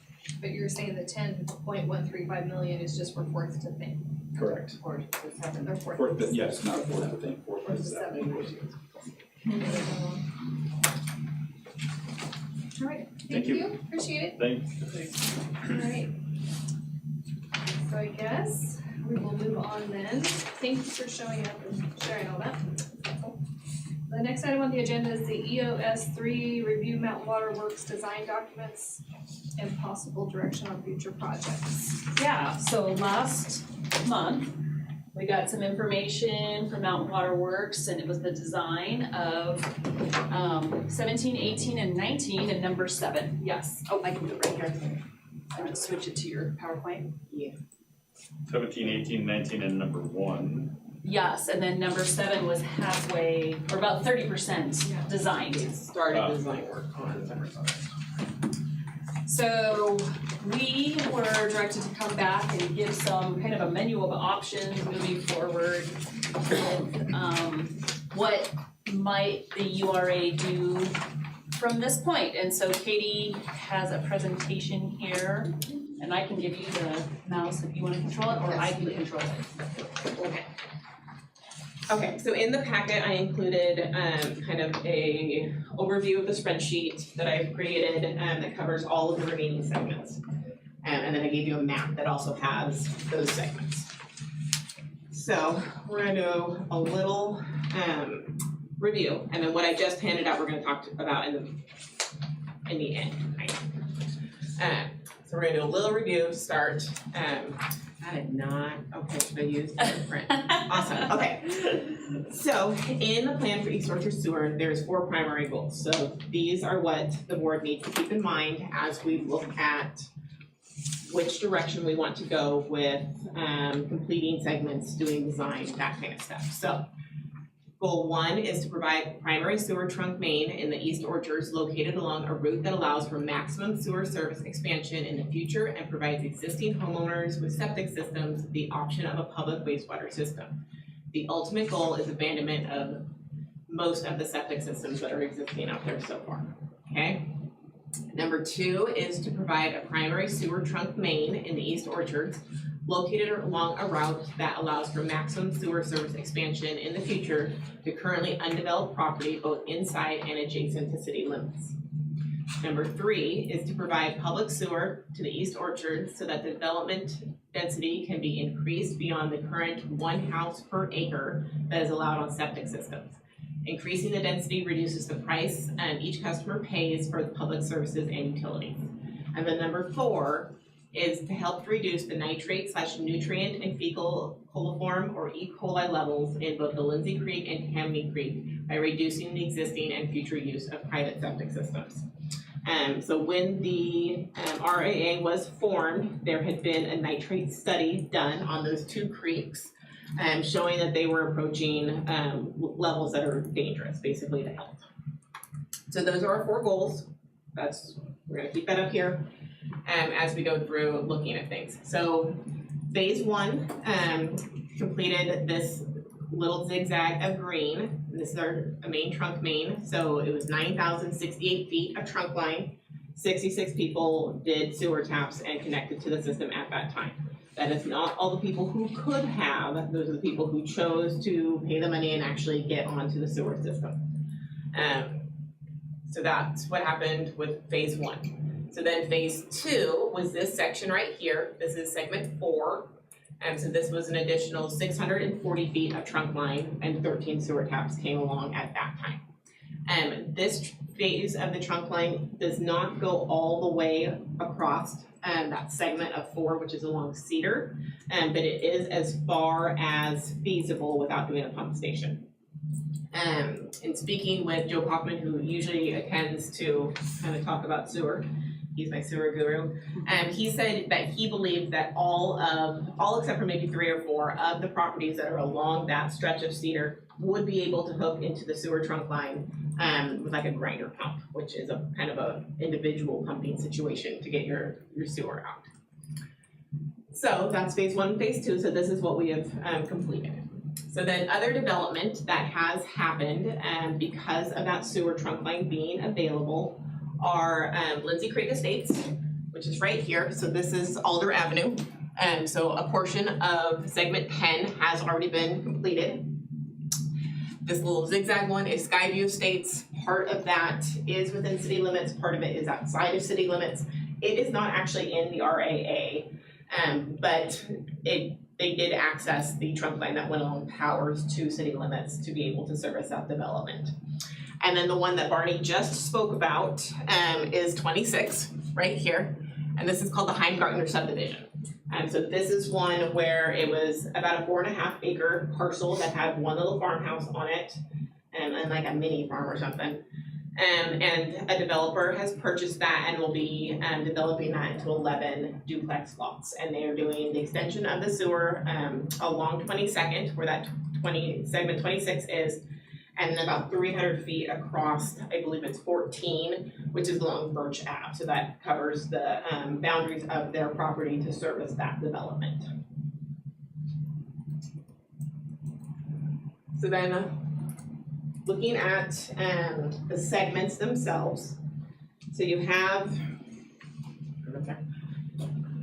S1: But you're saying the 10.135 million is just for fourth to Thane?
S7: Correct.
S1: Or to seventh, or fourth?
S7: Fourth, yes, not fourth to think, fourth
S1: Fourth
S7: to
S1: to
S7: seventh.
S1: All right,
S7: Thank
S1: thank
S7: you.
S1: you, appreciate it.
S7: Thanks.
S1: All right. So I guess we will move on then. Thank you for showing up and sharing all that. The next item on the agenda is the EOS 3 review Mountain Water Works design documents and possible direction on future projects.
S2: Yeah, so last month, we got some information from Mountain Water Works, and it was the design of 17, 18, and 19, and number 7. Yes. Oh, I can do it right here. I'm gonna switch it to your PowerPoint.
S4: 17, 18, 19, and number 1.
S2: Yes, and then number 7 was halfway, or about 30% designed.
S8: Started design work on number 7.
S2: So we were directed to come back and give some kind of a menu of options moving forward with what might the URA do from this point. And so Katie has a presentation here, and I can give you the mouse if you want to control it, or I can control it.
S8: Okay. Okay, so in the packet, I included kind of a overview of the spreadsheet that I've created that covers all of the remaining segments. And then I gave you a map that also has those segments. So we're gonna do a little review, and then what I just handed out, we're gonna talk about in the end, right? So we're gonna do a little review, start. I did not, okay, should I use the print? Awesome, okay. So in the plan for East Orchard Sewer, there's 4 primary goals. So these are what the board needs to keep in mind as we look at which direction we want to go with completing segments, doing design, that kind of stuff. So goal 1 is to provide primary sewer trunk main in the East Orchards located along a route that allows for maximum sewer service expansion in the future and provides existing homeowners with septic systems the option of a public wastewater system. The ultimate goal is abandonment of most of the septic systems that are existing out there so far, okay? Number 2 is to provide a primary sewer trunk main in the East Orchards located along a route that allows for maximum sewer service expansion in the future to currently undeveloped property both inside and adjacent to city limits. Number 3 is to provide public sewer to the East Orchard so that the development density can be increased beyond the current 1 house per acre that is allowed on septic systems. Increasing the density reduces the price each customer pays for the public services and utilities. And then number 4 is to help reduce the nitrate/nutrient and fecal coliform or E. coli levels in both the Lindsay Creek and Tammany Creek by reducing the existing and future use of private septic systems. So when the RAA was formed, there had been a nitrate study done on those 2 creeks, showing that they were approaching levels that are dangerous, basically, to health. So those are our 4 goals. We're gonna keep that up here as we go through looking at things. So phase 1 completed this little zigzag of green. This is our main trunk main. So it was 9,068 feet of trunk line. 66 people did sewer taps and connected to the system at that time. That is not all the people who could have. Those are the people who chose to pay the money and actually get onto the sewer system. So that's what happened with phase 1. So then phase 2 was this section right here. This is segment 4. So this was an additional 640 feet of trunk line and 13 sewer taps came along at that time. This phase of the trunk line does not go all the way across that segment of 4, which is along Cedar, but it is as far as feasible without doing a pump station. And speaking with Joe Kaufman, who usually attends to kind of talk about sewer, he's my sewer guru, he said that he believed that all except for maybe 3 or 4 of the properties that are along that stretch of Cedar would be able to hook into the sewer trunk line with like a grinder pump, which is a kind of a individual pumping situation to get your sewer out. So that's phase 1 and phase 2, so this is what we have completed. So then other development that has happened because of that sewer trunk line being available are Lindsay Creek Estates, which is right here. So this is Alder Avenue. So a portion of segment 10 has already been completed. This little zigzag one is Skyview Estates. Part of that is within city limits, part of it is outside of city limits. It is not actually in the RAA, but they did access the trunk line that went along powers to city limits to be able to service that development. And then the one that Barney just spoke about is 26, right here. And this is called the Heimgartner subdivision. So this is one where it was about a 4.5 acre parcel that had one little farmhouse on it, and like a mini farm or something. And a developer has purchased that and will be developing that into 11 duplex lots. And they are doing the extension of the sewer along 22nd, where that segment 26 is, and about 300 feet across, I believe it's 14, which is along Birch Ave. So that covers the boundaries of their property to service that development. So then, looking at the segments themselves, so you have,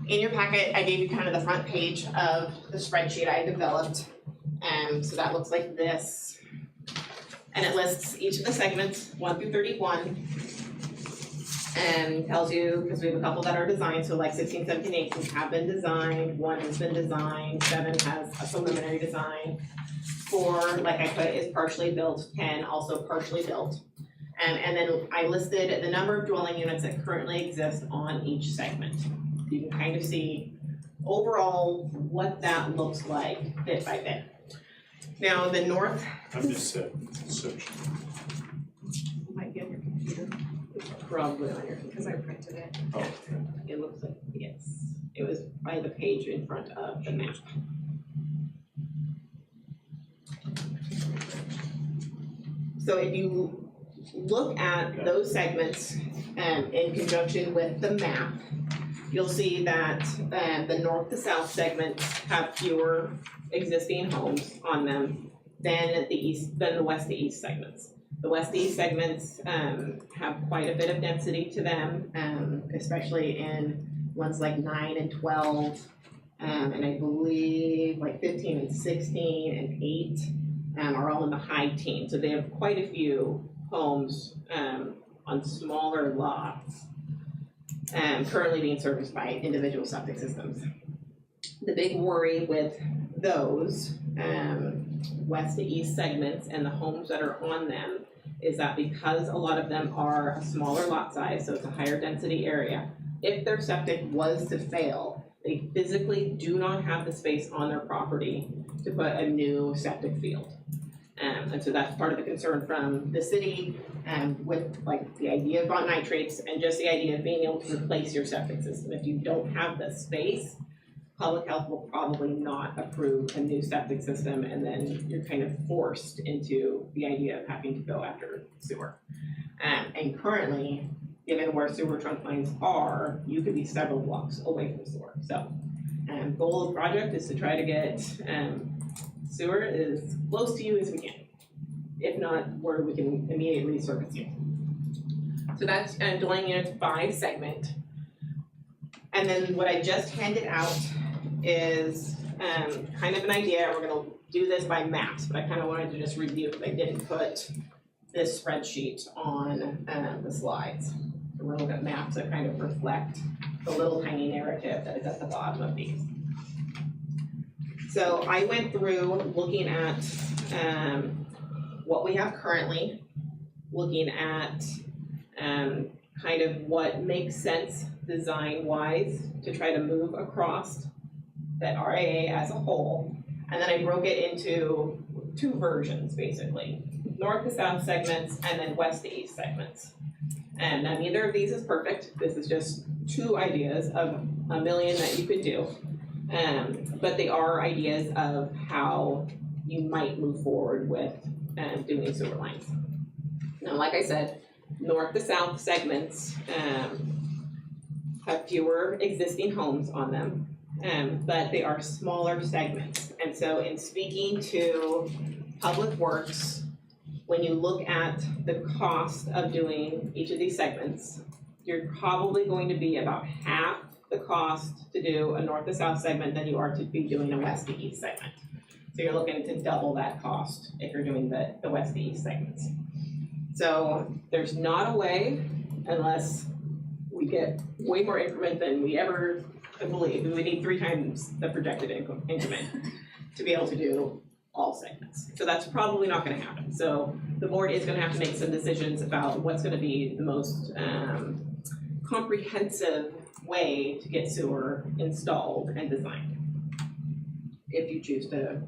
S8: in your packet, I gave you kind of the front page of the spreadsheet I developed. So that looks like this. And it lists each of the segments, 1 through 31, and tells you, because we have a couple that are designed, so like 16, 17, 18 have been designed, 1 has been designed, 7 has a preliminary design, 4, like I put, is partially built, 10 also partially built. And then I listed the number of dwelling units that currently exist on each segment. You can kind of see overall what that looks like bit by bit. Now, the north.
S4: I missed that section.
S1: Might be on your computer,
S8: Probably on your,
S1: because I printed it.
S4: Oh, okay.
S8: it looks like, yes, it was by the page in front of the map. So if you look at those segments in conjunction with the map, you'll see that the north to south segments have fewer existing homes on them than the west to east segments. The west to east segments have quite a bit of density to them, especially in ones like 9 and 12, And I believe like 15 and 16 and 8 are all in the high teens. So they have quite a few homes on smaller lots currently being serviced by individual septic systems. The big worry with those west to east segments and the homes that are on them is that because a lot of them are a smaller lot size, so it's a higher density area, if their septic was to fail, they physically do not have the space on their property to put a new septic field. And so that's part of the concern from the city with like the idea of bond nitrates and just the idea of being able to replace your septic system. If you don't have the space, public health will probably not approve a new septic system, and then you're kind of forced into the idea of having to go after sewer. And currently, given where sewer trunk lines are, you could be several blocks away from sewer. So, goal of the project is to try to get sewer as close to you as we can, if not where we can immediately service you. So that's delineated by segment. And then what I just handed out is kind of an idea. We're gonna do this by maps, but I kind of wanted to just review because I didn't put this spreadsheet on the slides. So we're gonna look at maps that kind of reflect the little tiny narrative that is at the bottom of these. So I went through looking at what we have currently, looking at kind of what makes sense design-wise to try to move across that RAA as a whole, and then I broke it into two versions, basically. North to south segments and then west to east segments. And now neither of these is perfect. This is just two ideas of a million that you could do. But they are ideas of how you might move forward with doing sewer lines. Now, like I said, north to south segments have fewer existing homes on them, but they are smaller segments. And so in speaking to Public Works, when you look at the cost of doing each of these segments, you're probably going to be about half the cost to do a north to south segment than you are to be doing a west to east segment. So you're looking to double that cost if you're doing the west to east segments. So there's not a way, unless we get way more increment than we ever could believe, we would need 3 times the projected increment to be able to do all segments. So that's probably not gonna happen. So the board is gonna have to make some decisions about what's gonna be the most comprehensive way to get sewer installed and designed, if you choose to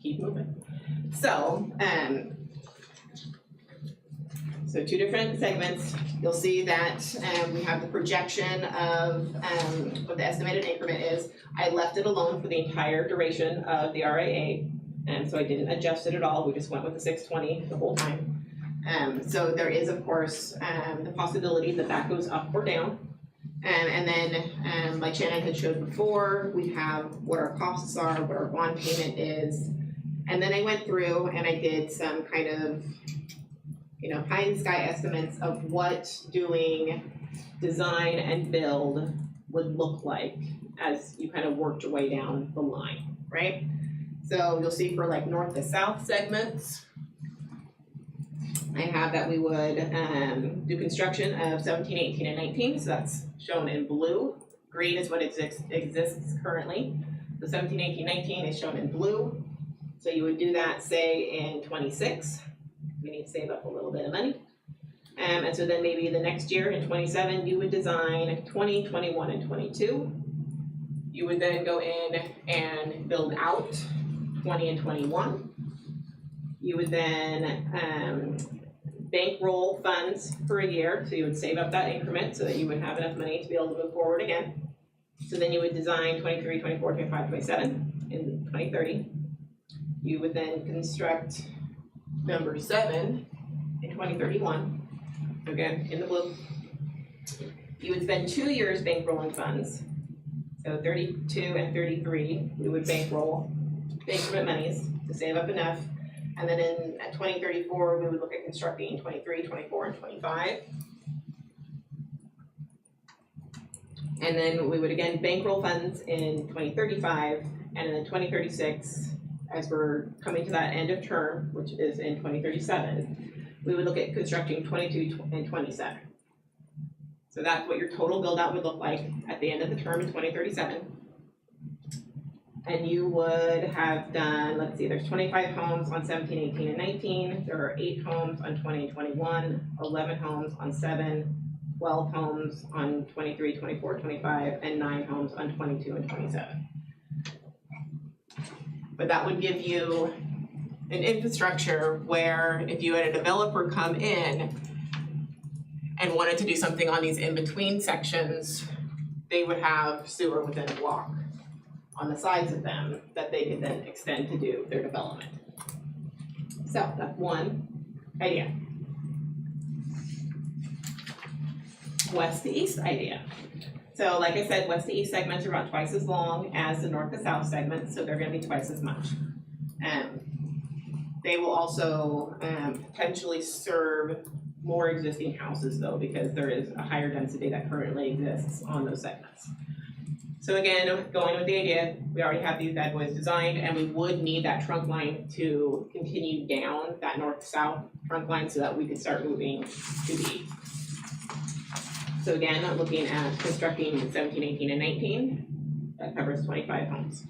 S8: keep moving. So, so 2 different segments. You'll see that we have the projection of what the estimated increment is. I left it alone for the entire duration of the RAA, so I didn't adjust it at all. We just went with the 620 the whole time. So there is, of course, the possibility that that goes up or down. And then, like Shannon had showed before, we have what our costs are, what our bond payment is. And then I went through and I did some kind of, pie in the sky estimates of what doing design and build would look like as you kind of worked your way down the line, right? So you'll see for like north to south segments, I have that we would do construction of 17, 18, and 19, so that's shown in blue. Green is what exists currently. The 17, 18, 19 is shown in blue. So you would do that, say, in 26. We need to save up a little bit of money. And so then maybe the next year in 27, you would design 20, 21, and 22. You would then go in and build out 20 and 21. You would then bankroll funds for a year, so you would save up that increment so that you would have enough money to be able to move forward again. So then you would design 23, 24, 25, 27 in 2030. You would then construct number 7 in 2031, again in the blue. You would spend 2 years bankrolling funds, so 32 and 33, we would bankroll the increment monies to save up enough. And then at 2034, we would look at constructing 23, 24, and 25. And then we would again bankroll funds in 2035, and in 2036, as we're coming to that end of term, which is in 2037, we would look at constructing 22 and 27. So that's what your total build out would look like at the end of the term in 2037. And you would have done, let's see, there's 25 homes on 17, 18, and 19. There are 8 homes on 20 and 21, 11 homes on 7, 12 homes on 23, 24, 25, and 9 homes on 22 and 27. But that would give you an infrastructure where if you had a developer come in and wanted to do something on these in-between sections, they would have sewer within a block on the sides of them that they could then extend to do their development. So that's one idea. West to east idea. So like I said, west to east segments are about twice as long as the north to south segments, so they're gonna be twice as much. They will also potentially serve more existing houses though, because there is a higher density that currently exists on those segments. So again, going with the idea, we already have these bad boys designed, and we would need that trunk line to continue down that north-south trunk line so that we could start moving to the east. So again, I'm looking at constructing 17, 18, and 19. That covers 25 homes.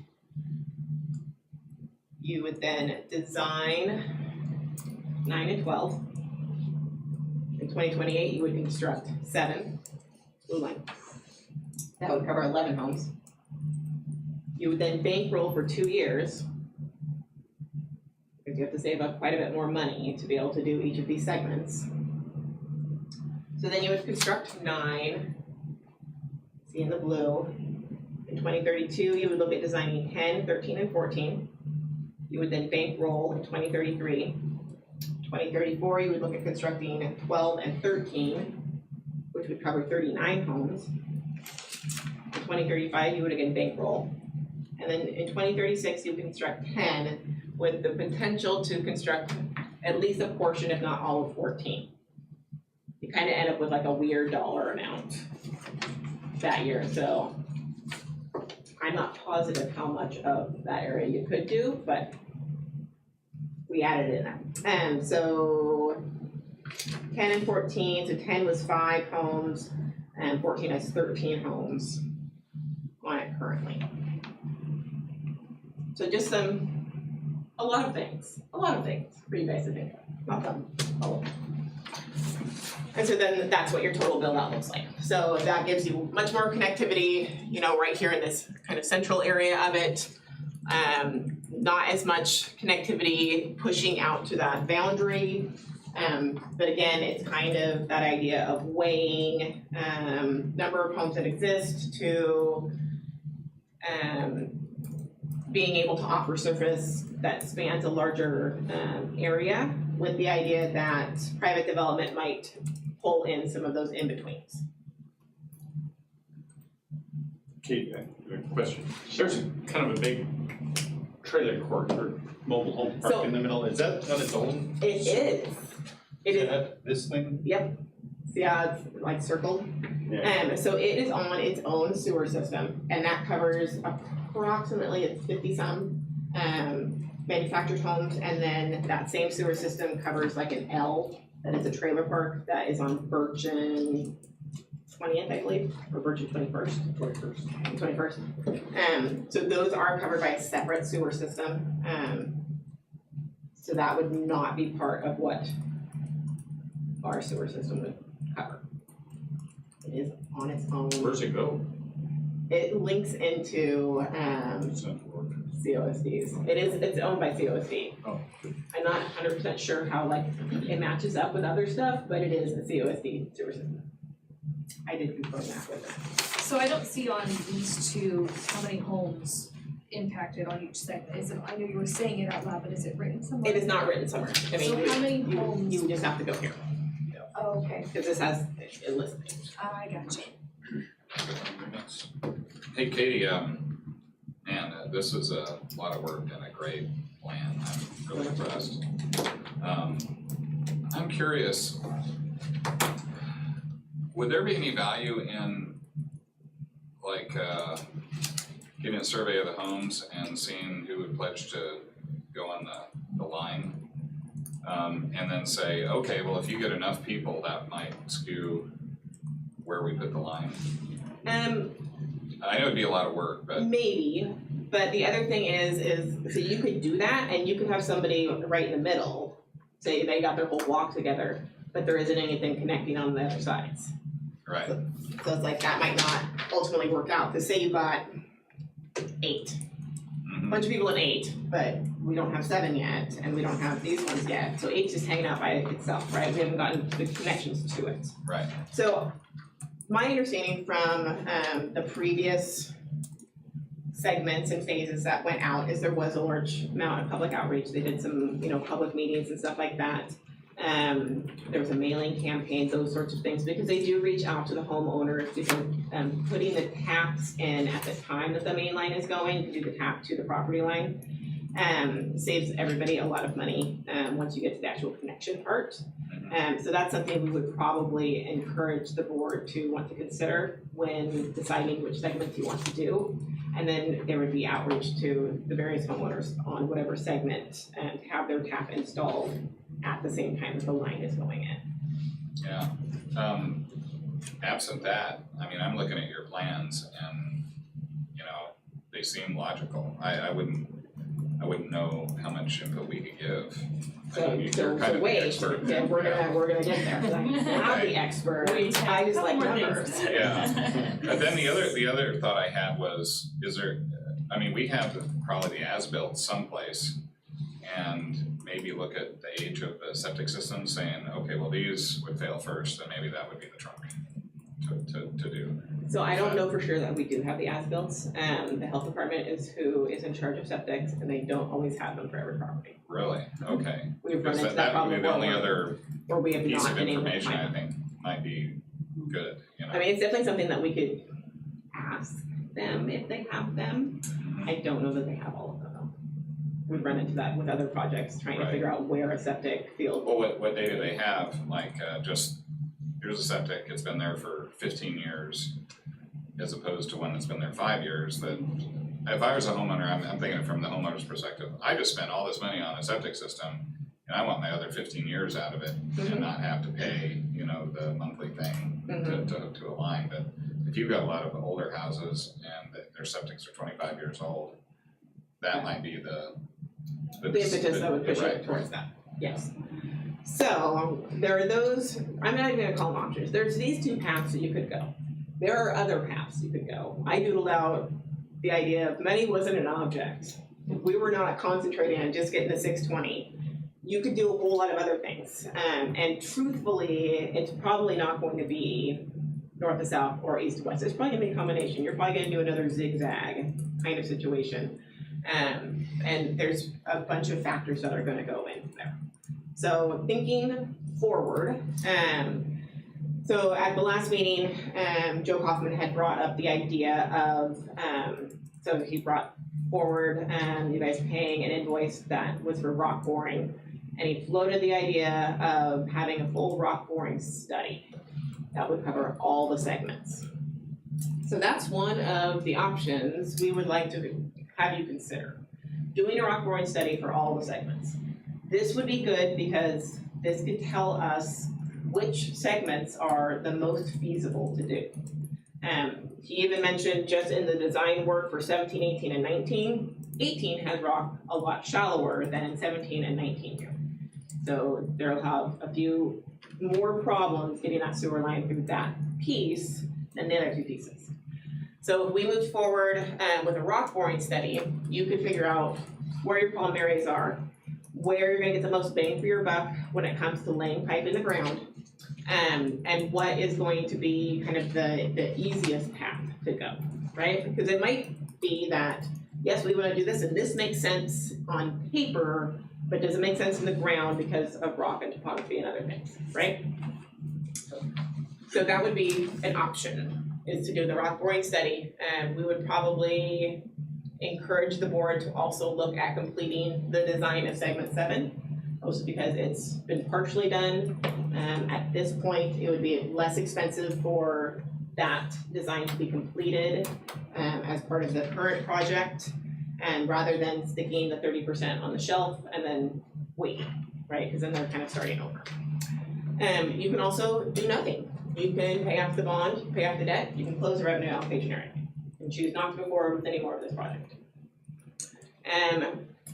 S8: You would then design 9 and 12. In 2028, you would construct 7, blue line. That would cover 11 homes. You would then bankroll for 2 years, because you have to save up quite a bit more money to be able to do each of these segments. So then you would construct 9, see in the blue. In 2032, you would look at designing 10, 13, and 14. You would then bankroll in 2033. 2034, you would look at constructing 12 and 13, which would cover 39 homes. In 2035, you would again bankroll. And then in 2036, you would construct 10 with the potential to construct at least a portion, if not all of 14. You kind of end up with like a weird dollar amount that year. So I'm not positive how much of that area you could do, but we added it in there. And so 10 and 14, so 10 was 5 homes and 14 has 13 homes on it currently. So just a lot of things for you guys to think of, not them, all of them. And so then that's what your total build out looks like. So that gives you much more connectivity, you know, right here in this kind of central area of it. Not as much connectivity pushing out to that boundary. But again, it's kind of that idea of weighing number of homes that exist to being able to offer service that spans a larger area, with the idea that private development might pull in some of those in-betweens.
S4: Kate, I have a question. There's kind of a big trailer court or mobile home park
S8: So-
S4: in the middle. Is that on its own?
S8: It is. It is.
S4: That this thing?
S8: Yep. See how it's like circled?
S4: Yeah.
S8: So it is on its own sewer system, and that covers approximately, it's 50-some manufactured homes, and then that same sewer system covers like an L, that is a trailer park that is on Birch and 20th, I believe, or Birch and 21st. 21st. So those are covered by a separate sewer system. So that would not be part of what our sewer system would cover. It is on its own.
S4: Where's it go?
S8: It links into COSDs. It's owned by COSD.
S4: Oh.
S8: I'm not 100% sure how like it matches up with other stuff, but it is a COSD sewer system. I did confirm that with them.
S1: So I don't see on these two how many homes impacted on each segment. Is it, I know you were saying it out loud, but is it written somewhere?
S8: It is not written somewhere. I mean,
S1: So how many homes?
S8: you just have to go here,
S1: Oh, okay,
S8: because this has it listed.
S1: I gotcha.
S5: Hey Katie, man, this was a lot of work and a great plan. I'm really impressed. I'm curious, would there be any value in like, getting a survey of the homes and seeing who would pledge to go on the line. And then say, okay, well, if you get enough people, that might skew where we put the line. I know it'd be a lot of work, but
S8: maybe, but the other thing is, so you could do that and you could have somebody right in the middle, say they got their whole block together, but there isn't anything connecting on the other sides.
S5: right,
S8: So it's like, that might not ultimately work out, because say you got 8, a bunch of people in 8, but we don't have 7 yet, and we don't have these ones yet, so 8's just hanging out by itself, right? We haven't gotten the connections to it.
S5: right.
S8: So, my understanding from the previous segments and phases that went out is there was a large amount of public outreach. They did some, public meetings and stuff like that. There was a mailing campaign, those sorts of things, because they do reach out to the homeowners, because putting the taps in at the time that the main line is going, to do the tap to the property line, saves everybody a lot of money once you get to the actual connection part. So that's something we would probably encourage the board to want to consider when deciding which segments you want to do. And then there would be outreach to the various homeowners on whatever segment to have their tap installed at the same time as the line is going in.
S5: Yeah. Absent that, I mean, I'm looking at your plans and, they seem logical. I wouldn't know how much input we could give. You're kind of the
S8: wait,
S5: expert.
S8: yeah, we're gonna get there, 'cause I'm not the expert, I just like numbers.
S5: Yeah. But then the other thought I had was, we have probably the as-built someplace, and maybe look at the age of the septic system, saying, okay, well, these would fail first, and maybe that would be the trunk to do.
S8: So I don't know for sure that we do have the as-bills. The health department is who is in charge of septics, and they don't always have them for every property.
S5: Really? Okay.
S8: We've run
S5: Because
S8: into that
S5: that would
S8: problem
S5: be the only
S8: before,
S5: other
S8: where we have
S5: piece
S8: not
S5: of
S8: been able to
S5: information
S8: find
S5: I think might be good,
S8: I mean, it's definitely something that we could ask them if they have them. I don't know that they have all of them though. We've run into that with other projects, trying to
S5: Right.
S8: figure out where a septic field.
S5: Well, what data they have, like, just, here's a septic, it's been there for 15 years, as opposed to one that's been there 5 years, that, if I was a homeowner, I'm thinking from the homeowner's perspective, I just spent all this money on a septic system, and I want my other 15 years out of it, and not have to pay, the monthly thing to hook to a line. But if you've got a lot of older houses and their septics are 25 years old, that might be the
S8: impetus that would push
S5: right,
S8: it towards that, yes. So, there are those, I'm not even gonna call them options, there's these 2 paths that you could go. There are other paths you could go. I doodled out the idea of money wasn't an object. If we were not concentrating on just getting the 620, you could do a whole lot of other things. And truthfully, it's probably not going to be north to south or east to west. It's probably gonna be a combination. You're probably gonna do another zigzag kind of situation. And there's a bunch of factors that are gonna go in there. So thinking forward, so at the last meeting, Joe Kaufman had brought up the idea of, so he brought forward, you guys paying an invoice that was for rock boring. And he floated the idea of having a full rock boring study that would cover all the segments. So that's one of the options we would like to have you consider. Doing a rock boring study for all the segments. This would be good because this could tell us which segments are the most feasible to do. He even mentioned just in the design work for 17, 18, and 19, 18 has rock a lot shallower than 17 and 19 do. So they'll have a few more problems getting that sewer line through that piece than the other 2 pieces. So if we move forward with a rock boring study, you could figure out where your problem areas are, where you're gonna get the most bang for your buck when it comes to laying pipe in the ground, and what is going to be kind of the easiest path to go, right? Because it might be that, yes, we wanna do this and this makes sense on paper, but does it make sense in the ground because of rock and topography and other things, right? So that would be an option, is to do the rock boring study, and we would probably encourage the board to also look at completing the design of segment 7, also because it's been partially done. At this point, it would be less expensive for that design to be completed as part of the current project, and rather than sticking the 30% on the shelf and then wait, right? Because then they're kind of starting over. You can also do nothing. You can pay off the bond, pay off the debt, you can close the revenue allocation area, and choose not to go forward with any more of this project.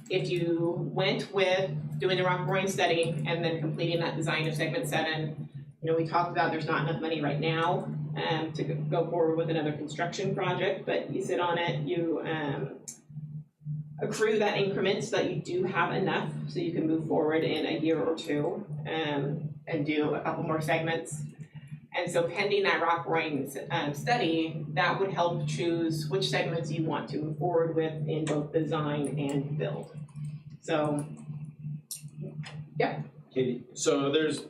S8: If you went with doing the rock boring study and then completing that design of segment 7, you know, we talked about there's not enough money right now to go forward with another construction project, but you sit on it, you accrue that increment so that you do have enough so you can move forward in a year or two and do a couple more segments. And so pending that rock boring study, that would help choose which segments you want to move forward with in both design and build. So, yeah.
S4: Katie, so there's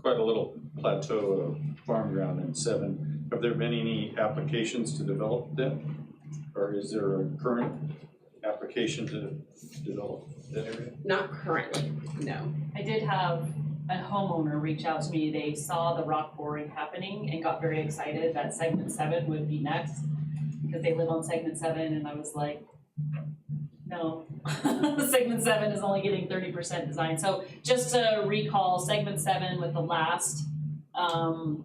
S4: quite a little plateau of farm ground in 7. Have there been any applications to develop that? Or is there a current application to develop that area?
S8: Not currently, no.
S2: I did have a homeowner reach out to me. They saw the rock boring happening and got very excited that segment 7 would be next because they live on segment 7, and I was like, no, segment 7 is only getting 30% design. So just to recall, segment 7 with the last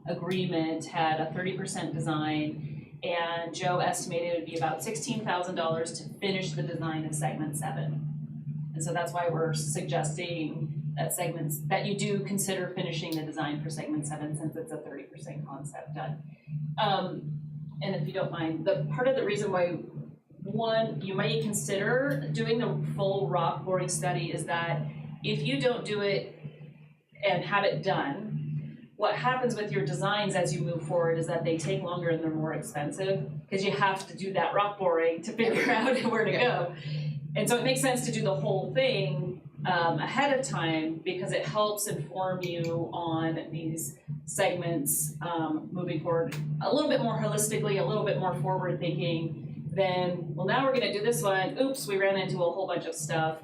S2: agreement had a 30% design, and Joe estimated it would be about $16,000 to finish the design of segment 7. And so that's why we're suggesting that you do consider finishing the design for segment 7 since it's a 30% concept done. And if you don't mind, the part of the reason why you might consider doing the full rock boring study is that if you don't do it and have it done, what happens with your designs as you move forward is that they take longer and they're more expensive because you have to do that rock boring to figure out where to go. And so it makes sense to do the whole thing ahead of time because it helps inform you on these segments moving forward a little bit more holistically, a little bit more forward thinking than, well, now we're gonna do this one, oops, we ran into a whole bunch of stuff.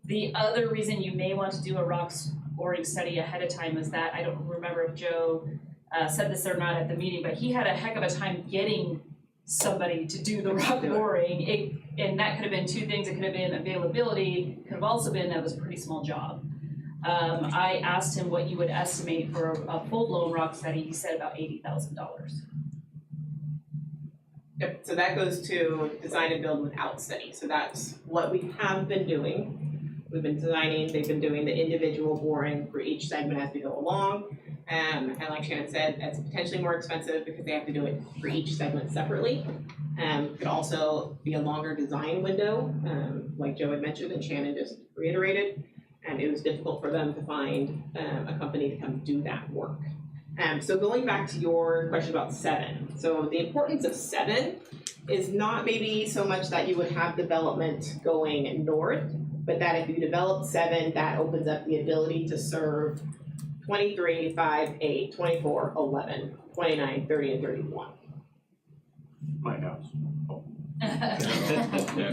S2: The other reason you may want to do a rock boring study ahead of time is that, I don't remember if Joe said this or not at the meeting, but he had a heck of a time getting somebody to do the rock boring. And that could have been two things. It could have been availability, could have also been that it was a pretty small job. I asked him what you would estimate for a full-blown rock study. He said about $80,000.
S8: Yep, so that goes to design and build without study. So that's what we have been doing. We've been designing, they've been doing the individual boring for each segment as we go along. And like Shannon said, that's potentially more expensive because they have to do it for each segment separately. Could also be a longer design window, like Joe had mentioned and Shannon just reiterated. And it was difficult for them to find a company to come do that work. So going back to your question about 7. So the importance of 7 is not maybe so much that you would have development going north, but that if you develop 7, that opens up the ability to serve 23, 5, 8, 24, 11, 29, 30, and 31.
S4: My house.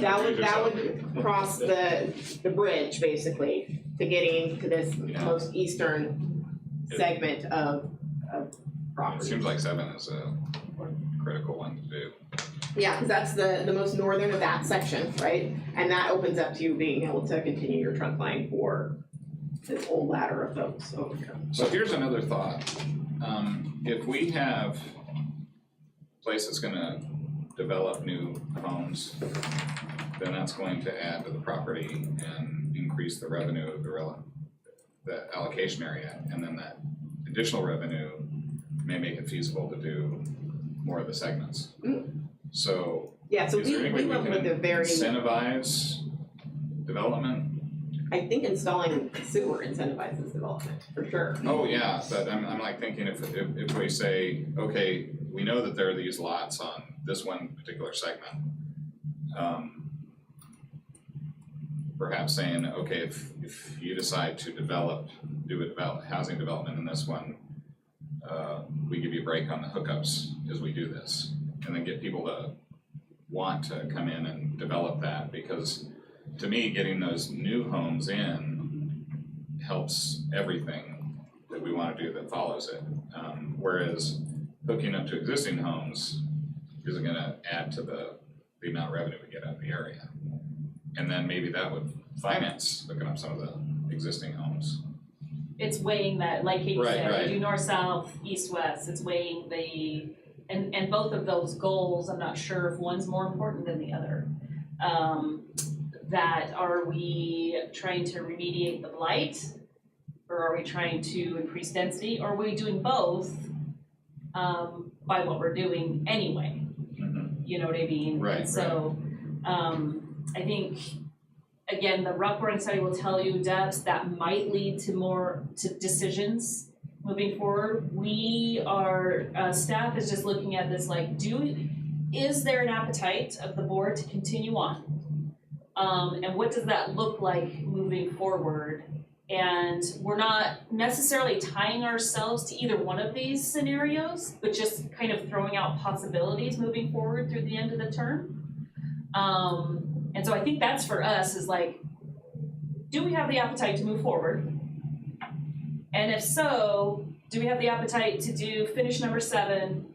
S8: That would cross the bridge basically to getting to this most eastern segment of
S5: It
S8: property.
S5: seems like 7 is a critical one to do.
S8: Yeah, because that's the most northern of that section, right? And that opens up to you being able to continue your trunk line for this whole ladder of folks over here.
S5: So here's another thought. If we have a place that's gonna develop new homes, then that's going to add to the property and increase the revenue of the allocation area, and then that additional revenue may make it feasible to do more of the segments. So
S8: Yeah, so
S5: is there any way
S8: we went with a very,
S5: incentivize development?
S8: I think installing sewer incentivizes development, for sure.
S5: Oh, yeah, but I'm like thinking if we say, okay, we know that there are these lots on this one particular segment. Perhaps saying, okay, if you decide to do a housing development in this one, we give you a break on the hookups as we do this. And then get people to want to come in and develop that, because to me, getting those new homes in helps everything that we want to do that follows it. Whereas hooking up to existing homes isn't gonna add to the amount of revenue we get out of the area. And then maybe that would finance hooking up some of the existing homes.
S2: It's weighing that, like Katie
S5: Right,
S2: said,
S5: right.
S2: you do north, south, east, west, it's weighing and both of those goals, I'm not sure if one's more important than the other. That are we trying to remediate the blight? Or are we trying to increase density, or are we doing both, by what we're doing anyway? You know what I mean?
S5: Right,
S2: And so, I think, again, the rock boring study will tell you depths that might lead to decisions moving forward. Staff is just looking at this like, is there an appetite of the board to continue on? And what does that look like moving forward? And we're not necessarily tying ourselves to either one of these scenarios, but just kind of throwing out possibilities moving forward through the end of the term. And so I think that's for us is like, do we have the appetite to move forward? And if so, do we have the appetite to finish number 7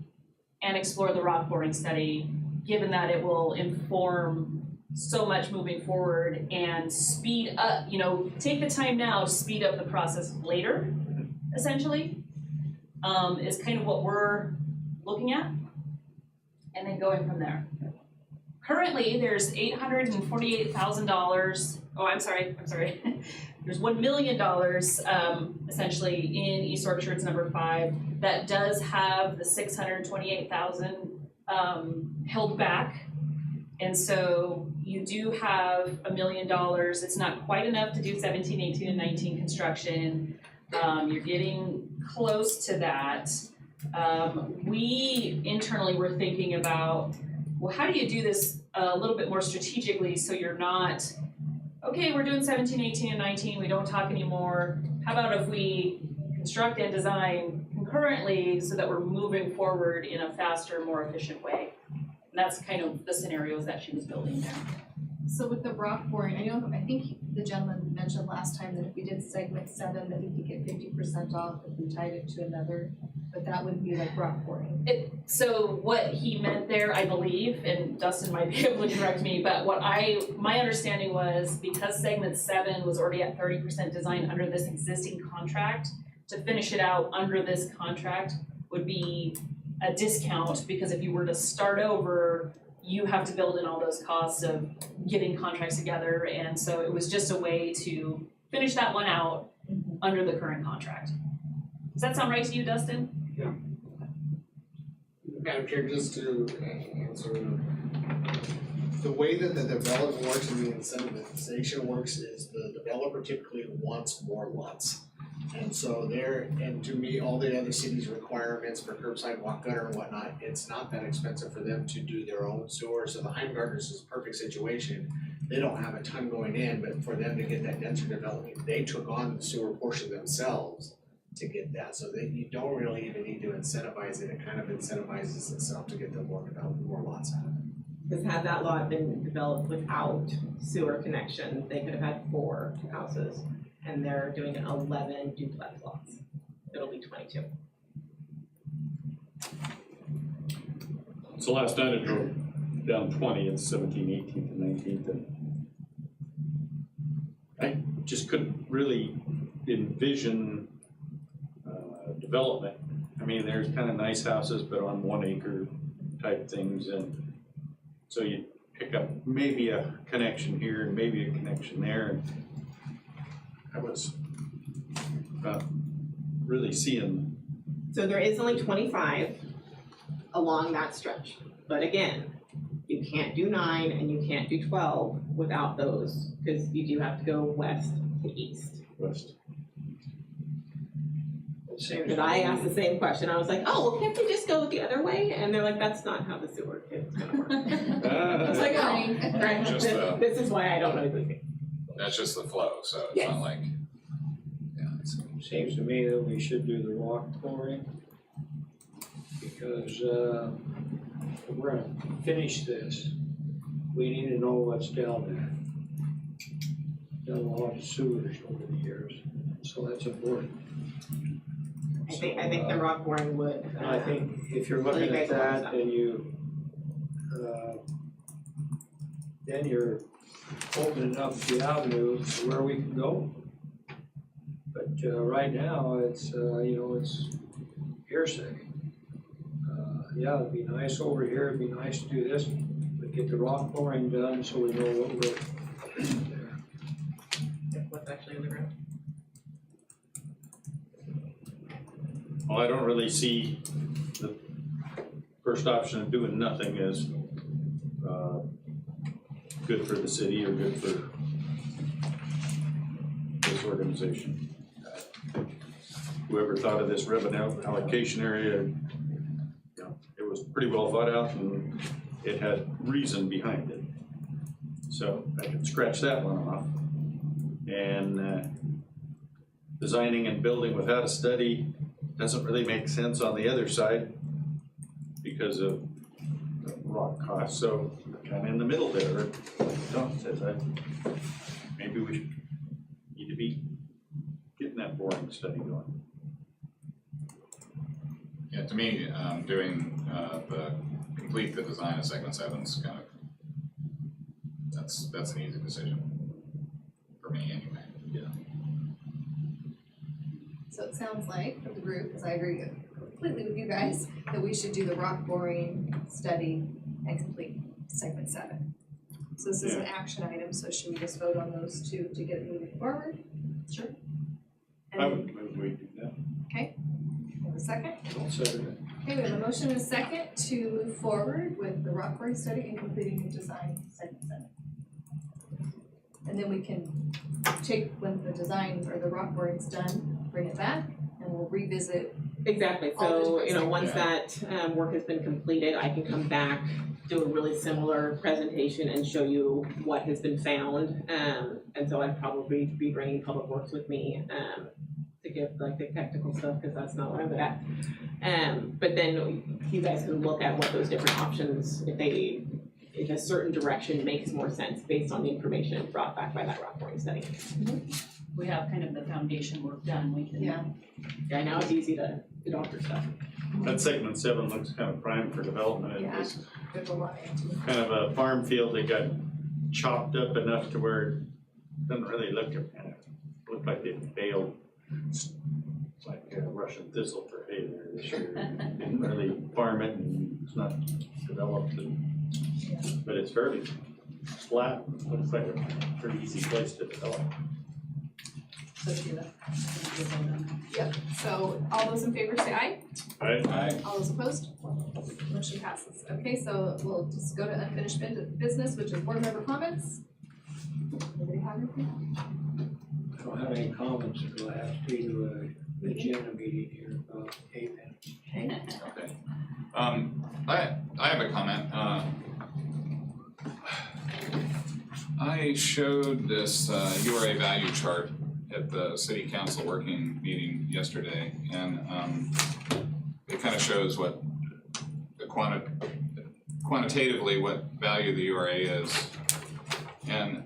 S2: and explore the rock boring study, given that it will inform so much moving forward and speed up, take the time now to speed up the process later, essentially, is kind of what we're looking at, and then going from there. Currently, there's $848,000, there's $1 million, essentially in East Orchard's number 5, that does have the $628,000 held back. And so you do have $1 million. It's not quite enough to do 17, 18, and 19 construction. You're getting close to that. We internally were thinking about, well, how do you do this a little bit more strategically so you're not, okay, we're doing 17, 18, and 19, we don't talk anymore. How about if we construct and design concurrently so that we're moving forward in a faster, more efficient way? And that's kind of the scenarios that she was building there.
S1: So with the rock boring, I think the gentleman mentioned last time that if we did segment 7, that he could get 50% off if we tied it to another, but that wouldn't be like rock boring.
S2: So what he meant there, I believe, and Dustin might be able to correct me, but my understanding was because segment 7 was already at 30% design under this existing contract, to finish it out under this contract would be a discount, because if you were to start over, you have to build in all those costs of getting contracts together, and so it was just a way to finish that one out under the current contract. Does that sound right to you, Dustin?
S6: Madam Chair, just to answer, the way that the development works and the incentivization works is the developer typically wants more lots. And so to meet all the other cities' requirements for curbside walk gutter and whatnot, it's not that expensive for them to do their own sewer. So the Heimgartners is a perfect situation. They don't have a ton going in, but for them to get that denser development, they took on the sewer portion themselves to get that. So that you don't really even need to incentivize it. It kind of incentivizes itself to get the more lots out of it.
S8: Because had that lot been developed without sewer connection, they could have had 4 houses. And they're doing 11 duplex lots. It'll be 22.
S4: So last night I drove down 20th, 17th, 18th, and 19th, and I just couldn't really envision development. I mean, there's kind of nice houses, but on 1 acre type things, and so you pick up maybe a connection here and maybe a connection there, and I was really seeing.
S8: So there is only 25 along that stretch. But again, you can't do 9 and you can't do 12 without those, because you do have to go west to east.
S4: West.
S8: But I asked the same question. I was like, oh, well, can't we just go the other way? And they're like, that's not how the sewer is gonna work.
S1: It's like,
S8: Right,
S5: Just
S8: this is why I don't know anything.
S5: That's just the flow, so it's
S8: Yes.
S5: not like,
S3: Seems to me that we should do the rock pouring, because if we're gonna finish this, we need to know what's down there. Done a lot of sewers over the years, so that's important.
S8: I think the rock boring would.
S3: And I think if you're
S8: Well, you
S3: looking at
S8: guys want
S3: that,
S8: stuff.
S3: then you're opening up the avenue to where we can go. But, right now, it's, it's hearsay. Yeah, it'd be nice over here, it'd be nice to do this, but get the rock pouring done so we know what we're there.
S8: What's actually in the ground.
S4: Well, I don't really see the first option of doing nothing as good for the city or good for this organization. Whoever thought of this revenue allocation area, it was pretty well thought out and it had reason behind it. So I can scratch that one off. And designing and building without a study doesn't really make sense on the other side because of the rock cost. So kind of in the middle there, like Tom says, maybe we should need to be getting that boring study going.
S5: Yeah, to me, doing complete the design of segment 7's kind of, that's an easy decision, for me anyway. Yeah.
S1: So it sounds like from the group, because I agree completely with you guys, that we should do the rock boring study and complete segment 7. So this is an action item, so should we just vote on those two to get it moving forward? Sure. And
S4: I
S1: then,
S4: would move we do that.
S1: have a second?
S3: Don't say that.
S1: Okay, we have a motion and a second to move forward with the rock boring study and completing the design segment 7. And then we can take, when the design or the rock boring's done, bring it back and we'll revisit.
S8: Exactly,
S1: All those
S8: so,
S1: different
S8: once
S1: segments.
S8: that, work has been completed, I can come back, do a really similar presentation and show you what has been found. And so I'd probably be bringing Public Works with me, to give like the technical stuff, cause that's not what I'm good at. But then you guys can look at what those different options, if a certain direction makes more sense based on the information brought back by that rock boring study.
S2: We have kind of the foundation work done, we can.
S1: Yeah.
S8: Yeah, now it's easy to doctor stuff.
S4: That segment 7 looks kind of prime for development. It
S1: Yeah.
S4: was
S1: There's a lot into it.
S4: kind of a farm field that got chopped up enough to where it doesn't really look like they baled. It's like Russian thistle for hay there this year. Didn't really farm it and it's not developed, but it's fairly flat. Looks like a pretty easy place to develop.
S1: So do that. Yep, so all those in favor say aye.
S4: Right?
S1: All those opposed? Motion passes. Okay, so we'll just go to unfinished business, which is board member comments. Anybody have anything?
S3: I don't have any comments, because I have to do an agenda meeting here in about 8 minutes.
S5: Okay. I have a comment. I showed this URA value chart at the city council working meeting yesterday, and it kind of shows what the quantitatively what value the URA is. And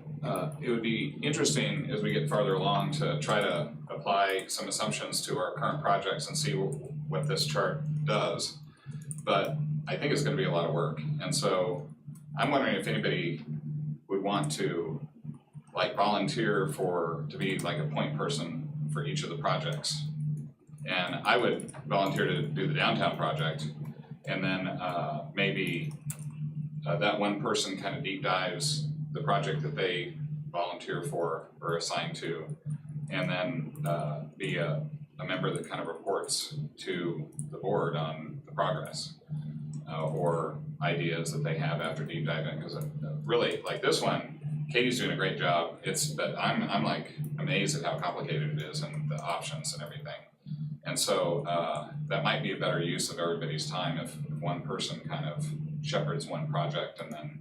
S5: it would be interesting as we get farther along to try to apply some assumptions to our current projects and see what this chart does. But I think it's going to be a lot of work, and so I'm wondering if anybody would want to volunteer to be like a point person for each of the projects. And I would volunteer to do the downtown project, and then maybe that one person kind of deep dives the project that they volunteer for or assigned to, and then be a member that kind of reports to the board on the progress or ideas that they have after deep diving. Because really, like this one, Katie's doing a great job. But I'm like amazed at how complicated it is and the options and everything. And so that might be a better use of everybody's time if one person kind of shepherds one project and then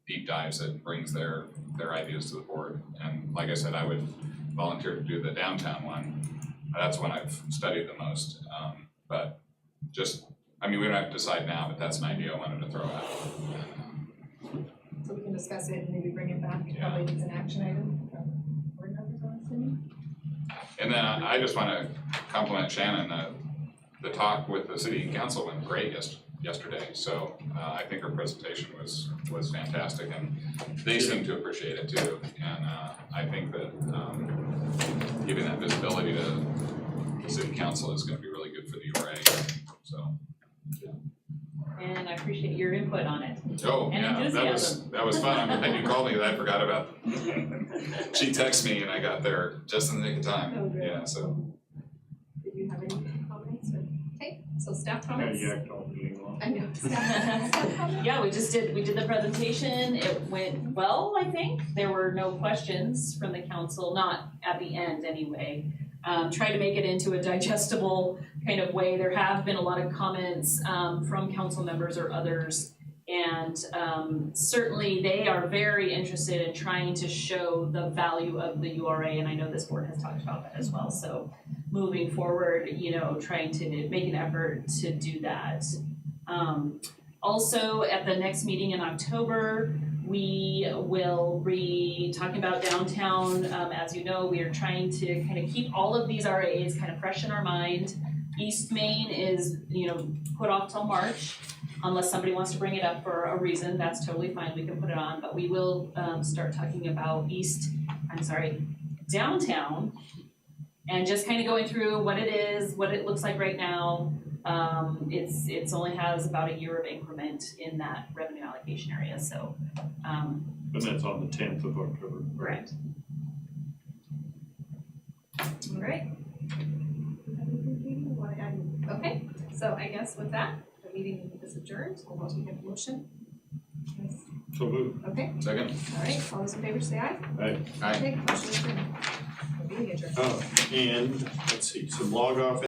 S5: deep dives it and brings their ideas to the board. And like I said, I would volunteer to do the downtown one. That's one I've studied the most. But we don't have to decide now, but that's an idea I wanted to throw out.
S1: So we can discuss it and maybe bring it back,
S5: Yeah.
S1: probably as an action item from board members, I'm assuming.
S5: And then I just want to compliment Shannon. the talk with the city and council went great yesterday, so I think her presentation was fantastic, and they seem to appreciate it too. And I think that giving that visibility to the city council is gonna be really good for the URA, so.
S2: And I appreciate your input on it.
S5: Oh,
S2: And
S5: yeah,
S2: enthusiasm.
S5: that was fun. I'm glad you called me, I forgot about. She texted me and I got there just in the nick of
S1: Oh,
S5: time,
S1: great.
S5: yeah, so.
S1: Did you have any comments or? Okay, so staff comments?
S3: all meeting long.
S1: I know, staff comments?
S2: Yeah, we did the presentation, it went well, I think, there were no questions from the council, not at the end anyway. Tried to make it into a digestible kind of way, there have been a lot of comments from council members or others, and certainly they are very interested in trying to show the value of the URA, and I know this board has talked about that as well, so moving forward, trying to make an effort to do that. Also, at the next meeting in October, we will be talking about downtown. As you know, we are trying to kind of keep all of these RAs kind of fresh in our mind. East Main is, put off till March, unless somebody wants to bring it up for a reason, that's totally fine, we can put it on, but we will start talking about downtown, and just kind of going through what it is, what it looks like right now. It's only has about a year of increment in that revenue allocation area, so.
S9: And that's on the 10th of October.
S2: Correct.
S1: All right. Okay, so I guess with that, the meeting is adjourned, we'll take a motion. Yes.
S9: So move.
S1: Okay,
S5: Second?
S1: all right, all those in favor say aye.
S9: Aye.
S5: Aye.
S1: Okay, motion adjourned. Meeting adjourned.
S9: And let's see, some log off